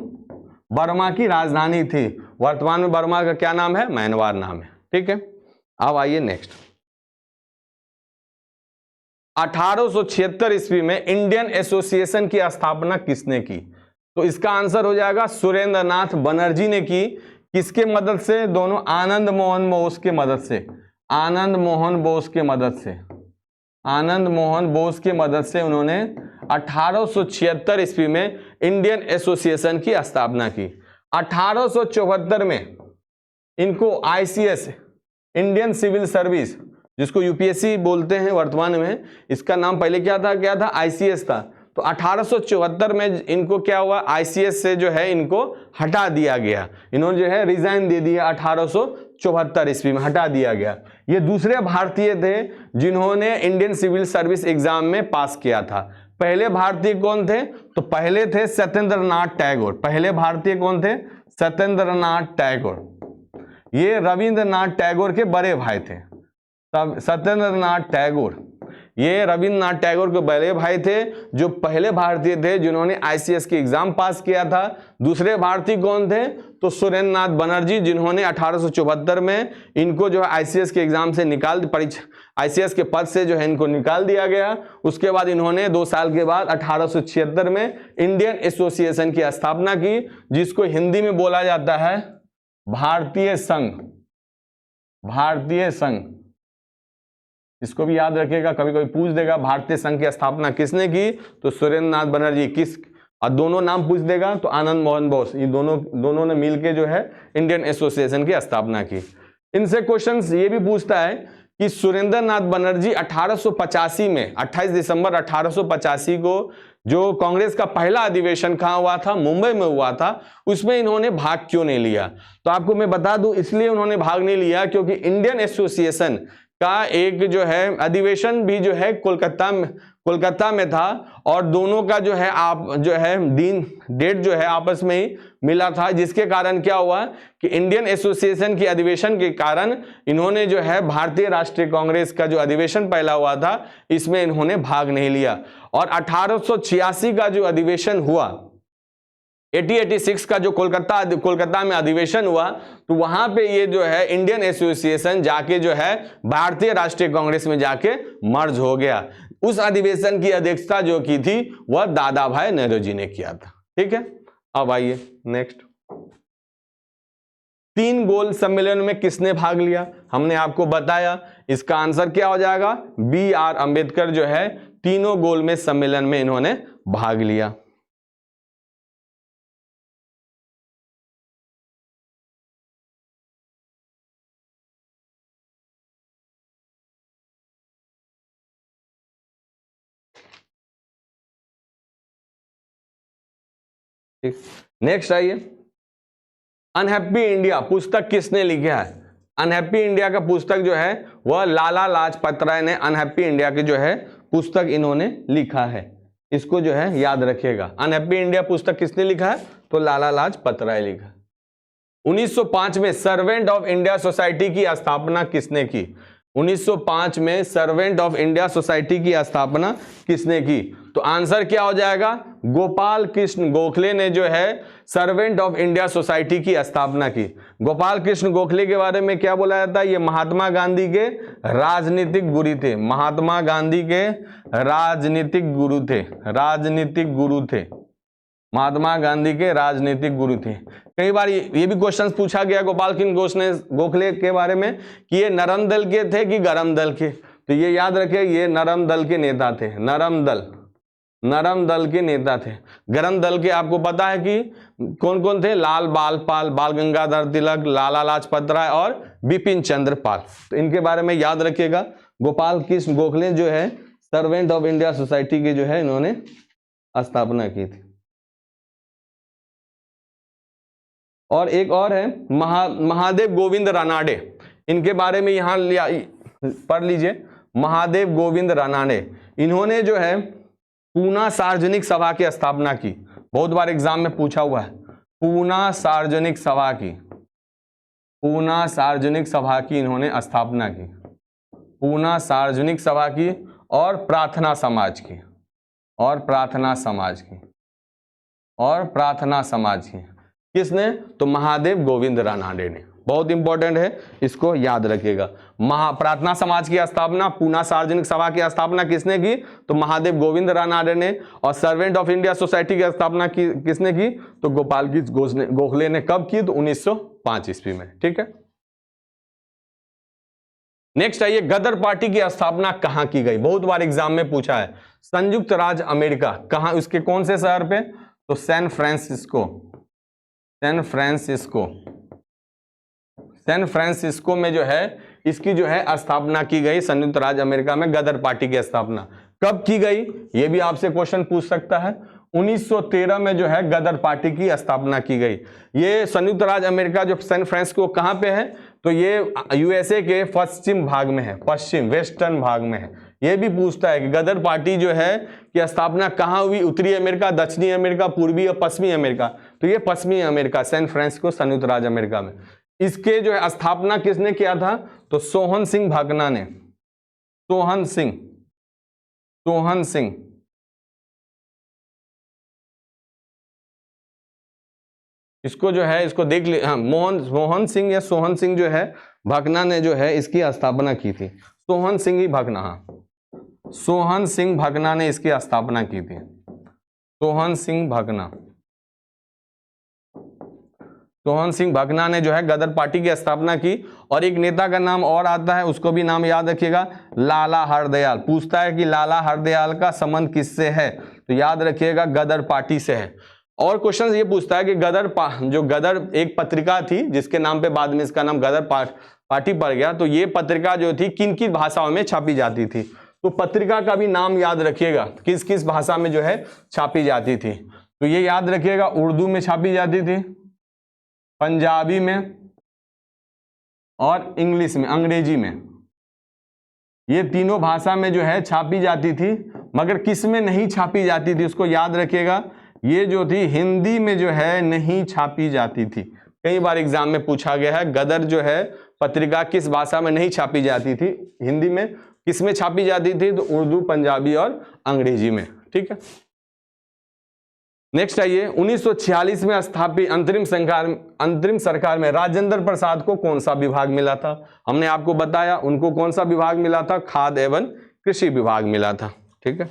बर्मा की राजधानी थी। वर्तमान में बर्मा का क्या नाम है? म्यांमार नाम है। ठीक है। अब आइए नेक्स्ट। 1876 ईस्वी में इंडियन एसोसिएशन की स्थापना किसने की? तो इसका आंसर हो जाएगा सुरेंद्र नाथ बनर्जी ने की। किसके मदद से? दोनों आनंद मोहन बोस के मदद से, आनंद मोहन बोस के मदद से, आनंद मोहन बोस के मदद से उन्होंने 1876 ईस्वी में इंडियन एसोसिएशन की स्थापना की। 1874 में इनको आईसीएस, इंडियन सिविल सर्विस, जिसको यूपीएससी बोलते हैं वर्तमान में, इसका नाम पहले क्या था? आईसीएस था। तो 1874 में इनको क्या हुआ? आईसीएस से जो है इनको हटा दिया गया। इन्होंने जो है रिजाइन दे दिया, 1874 ईस्वी में हटा दिया गया। ये दूसरे भारतीय थे जिन्होंने इंडियन सिविल सर्विस एग्जाम में पास किया था। पहले भारतीय कौन थे? तो पहले थे सत्येंद्र नाथ टैगोर। पहले भारतीय कौन थे? सत्येंद्र नाथ टैगोर। ये रविंद्रनाथ टैगोर के बड़े भाई थे। तब सत्येंद्र नाथ टैगोर, ये रविंद्रनाथ टैगोर के बड़े भाई थे, जो पहले भारतीय थे जिन्होंने आईसीएस की एग्जाम पास किया था। दूसरे भारतीय कौन थे? तो सुरेंद्र नाथ बनर्जी, जिन्होंने 1874 में इनको जो है आईसीएस के एग्जाम से निकाल, परीक्षा आईसीएस के पद से जो है इनको निकाल दिया गया। उसके बाद इन्होंने 2 साल के बाद 1876 में इंडियन एसोसिएशन की स्थापना की, जिसको हिंदी में बोला जाता है भारतीय संघ। भारतीय संघ, इसको भी याद रखिएगा, कभी कभी पूछ देगा भारतीय संघ की स्थापना किसने की? तो सुरेंद्र नाथ बनर्जी। किस, और दोनों नाम पूछ देगा तो आनंद मोहन बोस। ये दोनों ने मिलकर जो है इंडियन एसोसिएशन की स्थापना की। इनसे क्वेश्चंस ये भी पूछता है कि सुरेंद्र नाथ बनर्जी 1885 में 28 दिसंबर 1885 को जो कांग्रेस का पहला अधिवेशन कहाँ हुआ था? मुंबई में हुआ था। उसमें इन्होंने भाग क्यों नहीं लिया? तो आपको मैं बता दूं, इसलिए उन्होंने भाग नहीं लिया क्योंकि इंडियन एसोसिएशन का एक जो है अधिवेशन भी जो है कोलकाता में था, और दोनों का जो है आप जो है डेट जो है आपस में ही मिला था, जिसके कारण क्या हुआ कि इंडियन एसोसिएशन की अधिवेशन के कारण इन्होंने जो है भारतीय राष्ट्रीय कांग्रेस का जो अधिवेशन पहला हुआ था इसमें इन्होंने भाग नहीं लिया। और 1886 का जो अधिवेशन हुआ, 1886 का जो कोलकाता में अधिवेशन हुआ, तो वहां पे ये जो है इंडियन एसोसिएशन जाके जो है भारतीय राष्ट्रीय कांग्रेस में जाके मर्ज हो गया। उस अधिवेशन की अध्यक्षता जो की थी वह दादा भाई नेहरू जी ने किया था। ठीक है, अब आइए नेक्स्ट। 3 गोल सम्मेलन में किसने भाग लिया? हमने आपको बताया, इसका आंसर क्या हो जाएगा? BR अम्बेडकर जो है तीनों गोल में सम्मेलन में इन्होंने भाग लिया। नेक्स्ट आइए, अनहैप्पी इंडिया पुस्तक किसने लिखा है? अनहैप्पी इंडिया का पुस्तक जो है वह लाला लाजपत राय ने अनहैप्पी इंडिया की जो है पुस्तक इन्होंने लिखा है। इसको जो है याद रखिएगा, अनहैप्पी इंडिया पुस्तक किसने लिखा है? तो लाला लाजपत राय लिखा। 1905 में सर्वेंट ऑफ इंडिया सोसाइटी की स्थापना किसने की? 1905 में सर्वेंट ऑफ इंडिया सोसाइटी की स्थापना किसने की? तो आंसर क्या हो जाएगा? गोपाल कृष्ण गोखले ने जो है सर्वेंट ऑफ इंडिया सोसाइटी की स्थापना की। गोपाल कृष्ण गोखले के बारे में क्या बोला जाता है? ये महात्मा गांधी के राजनीतिक गुरु थे। महात्मा गांधी के राजनीतिक गुरु थे। राजनीतिक गुरु थे, महात्मा गांधी के राजनीतिक गुरु थे। कई बार ये भी क्वेश्चन पूछा गया गोपाल कृष्ण गोखले के बारे में कि ये नरम दल के थे कि गरम दल के, तो ये याद रखे ये नरम दल के नेता थे। नरम दल के नेता थे। गरम दल के आपको पता है कि कौन कौन थे? लाल बाल बाल गंगाधर तिलक, लाला लाजपत राय और बिपिन चंद्र पाल। तो इनके बारे में याद रखिएगा। गोपाल कृष्ण गोखले जो है सर्वेंट ऑफ इंडिया सोसाइटी की जो है इन्होंने स्थापना की थी। और एक और है महादेव गोविंद रानाडे, इनके बारे में यहां पढ़ लीजिए। महादेव गोविंद रानाडे, इन्होंने जो है पूना सार्वजनिक सभा की स्थापना की। बहुत बार एग्जाम में पूछा हुआ है। पूना सार्वजनिक सभा की, पूना सार्वजनिक सभा की इन्होंने स्थापना की। पूना सार्वजनिक सभा की और प्रार्थना समाज की, और प्रार्थना समाज की, और प्रार्थना समाज की। किसने? तो महादेव गोविंद रानाडे ने। बहुत इंपॉर्टेंट है, इसको याद रखिएगा। प्रार्थना समाज की स्थापना, पूना सार्वजनिक सभा की स्थापना किसने की? तो महादेव गोविंद रानाडे ने। और सर्वेंट ऑफ इंडिया सोसाइटी की स्थापना किसने की? तो गोपाल कृष्ण गोखले ने। कब की? तो 1905 ईस्वी में। ठीक है, नेक्स्ट आइए, गदर पार्टी की स्थापना कहां की गई? बहुत बार एग्जाम में पूछा है। संयुक्त राज्य अमेरिका, कहां? उसके कौन से शहर पे? तो San Francisco. San Francisco, San Francisco में जो है इसकी जो है स्थापना की गई। संयुक्त राज्य अमेरिका में गदर पार्टी की स्थापना कब की गई? ये भी आपसे क्वेश्चन पूछ सकता है। 1913 में जो है गदर पार्टी की स्थापना की गई। ये संयुक्त राज्य अमेरिका जो सैन फ्रांसिस्को कहां पे है? तो ये यूएसए के पश्चिम भाग में है, पश्चिम वेस्टर्न भाग में है। ये भी पूछता है कि गदर पार्टी जो है कि स्थापना कहां हुई? उत्तरी अमेरिका, दक्षिणी अमेरिका, पूर्वी और पश्चिमी अमेरिका। तो ये पश्चिमी अमेरिका, सैन फ्रांसिस्को संयुक्त राज्य अमेरिका में। इसके जो है स्थापना किसने किया था? तो सोहन सिंह भाकना ने। सोहन सिंह इसको जो है इसको देख ले। हाँ, मोहन सिंह या सोहन सिंह जो है भाकना ने जो है इसकी स्थापना की थी। सोहन सिंह ही भाकना, हाँ, सोहन सिंह भाकना ने इसकी स्थापना की थी। सोहन सिंह भाकना, सोहन सिंह भाकना ने जो है गदर पार्टी की स्थापना की। और एक नेता का नाम और आता है, उसको भी नाम याद रखिएगा, लाला हरदयाल। पूछता है कि लाला हरदयाल का संबंध किससे है? तो याद रखिएगा गदर पार्टी से है। और क्वेश्चन ये पूछता है कि गदर एक पत्रिका थी जिसके नाम पे बाद में इसका नाम गदर पार्टी पड़ गया। तो ये पत्रिका जो थी किन किन भाषाओं में छापी जाती थी? तो पत्रिका का भी नाम याद रखिएगा, किस किस भाषा में जो है छापी जाती थी। तो ये याद रखिएगा, उर्दू में छापी जाती थी, पंजाबी में और इंग्लिश में, अंग्रेजी में। ये तीनों भाषा में जो है छापी जाती थी, मगर किस में नहीं छापी जाती थी उसको याद रखिएगा। ये जो थी हिंदी में जो है नहीं छापी जाती थी। कई बार एग्जाम में पूछा गया है गदर जो है पत्रिका किस भाषा में नहीं छापी जाती थी, हिंदी में किस में छापी जाती थी, तो उर्दू, पंजाबी और अंग्रेजी में। ठीक है, नेक्स्ट आइए, 1946 में स्थापित अंतरिम सरकार में राजेंद्र प्रसाद को कौन सा विभाग मिला था? हमने आपको बताया उनको कौन सा विभाग मिला था, खाद्य एवं कृषि विभाग मिला था। ठीक है,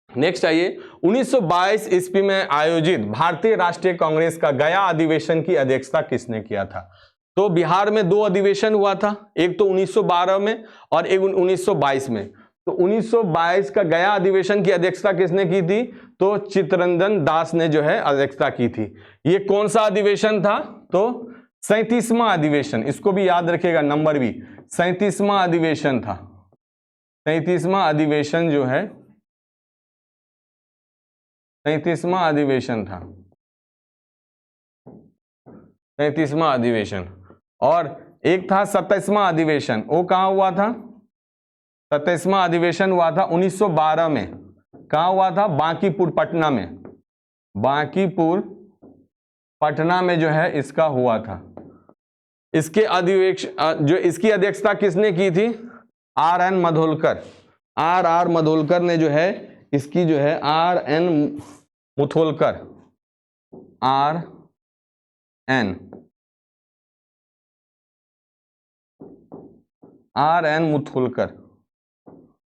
नेक्स्ट आइए, 1922 ईस्वी में आयोजित भारतीय राष्ट्रीय कांग्रेस का गया अधिवेशन की अध्यक्षता किसने किया था? तो बिहार में 2 अधिवेशन हुआ था, एक तो 1912 में और एक 1922 में। तो 1922 का गया अधिवेशन की अध्यक्षता किसने की थी? तो चित्तरंजन दास ने जो है अध्यक्षता की थी। ये कौन सा अधिवेशन था? तो 37वां अधिवेशन, इसको भी याद रखिएगा, नंबर भी 37वां अधिवेशन था। 37वां अधिवेशन जो है 37वां अधिवेशन था, 37वां अधिवेशन। और एक था 27वां अधिवेशन, वो कहाँ हुआ था? 27वां अधिवेशन हुआ था 1912 में। कहाँ हुआ था? बांकीपुर पटना में। बांकीपुर पटना में जो है इसका हुआ था। इसके अधिवेशन जो इसकी अध्यक्षता किसने की थी? R.N. मधोलकर। R.R. मधोलकर ने जो है इसकी जो है R.N. मुथोलकर, R.N. मुथोलकर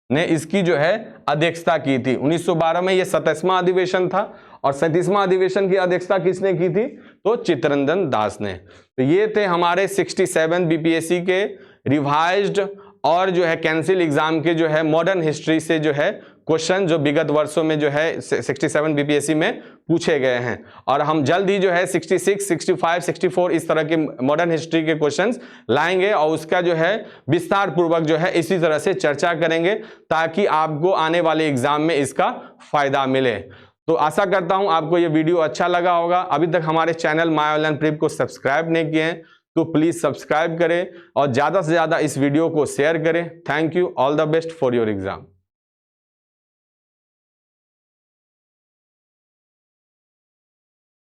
ने इसकी जो है अध्यक्षता की थी। 1912 में ये 27वां अधिवेशन था और 37वां अधिवेशन की अध्यक्षता किसने की थी? तो चित्तरंजन दास ने। तो ये थे हमारे 67 बीपीएससी के रिवाइज्ड और जो है कैंसिल एग्जाम के जो है मॉडर्न हिस्ट्री से जो है क्वेश्चन जो विगत वर्षों में जो है 67 बीपीएससी में पूछे गए हैं। और हम जल्द ही जो है 66, 65, 64 इस तरह के मॉडर्न हिस्ट्री के क्वेश्चंस लाएंगे और उसका जो है विस्तार पूर्वक जो है इसी तरह से चर्चा करेंगे ताकि आपको आने वाले एग्जाम में इसका फायदा मिले। तो आशा करता हूं आपको ये वीडियो अच्छा लगा होगा। अभी तक हमारे चैनल माय ऑनलाइन प्रीप को सब्सक्राइब नहीं किए हैं तो प्लीज सब्सक्राइब करें और ज्यादा से ज्यादा इस वीडियो को शेयर करें। Thank you, all the best for your exam.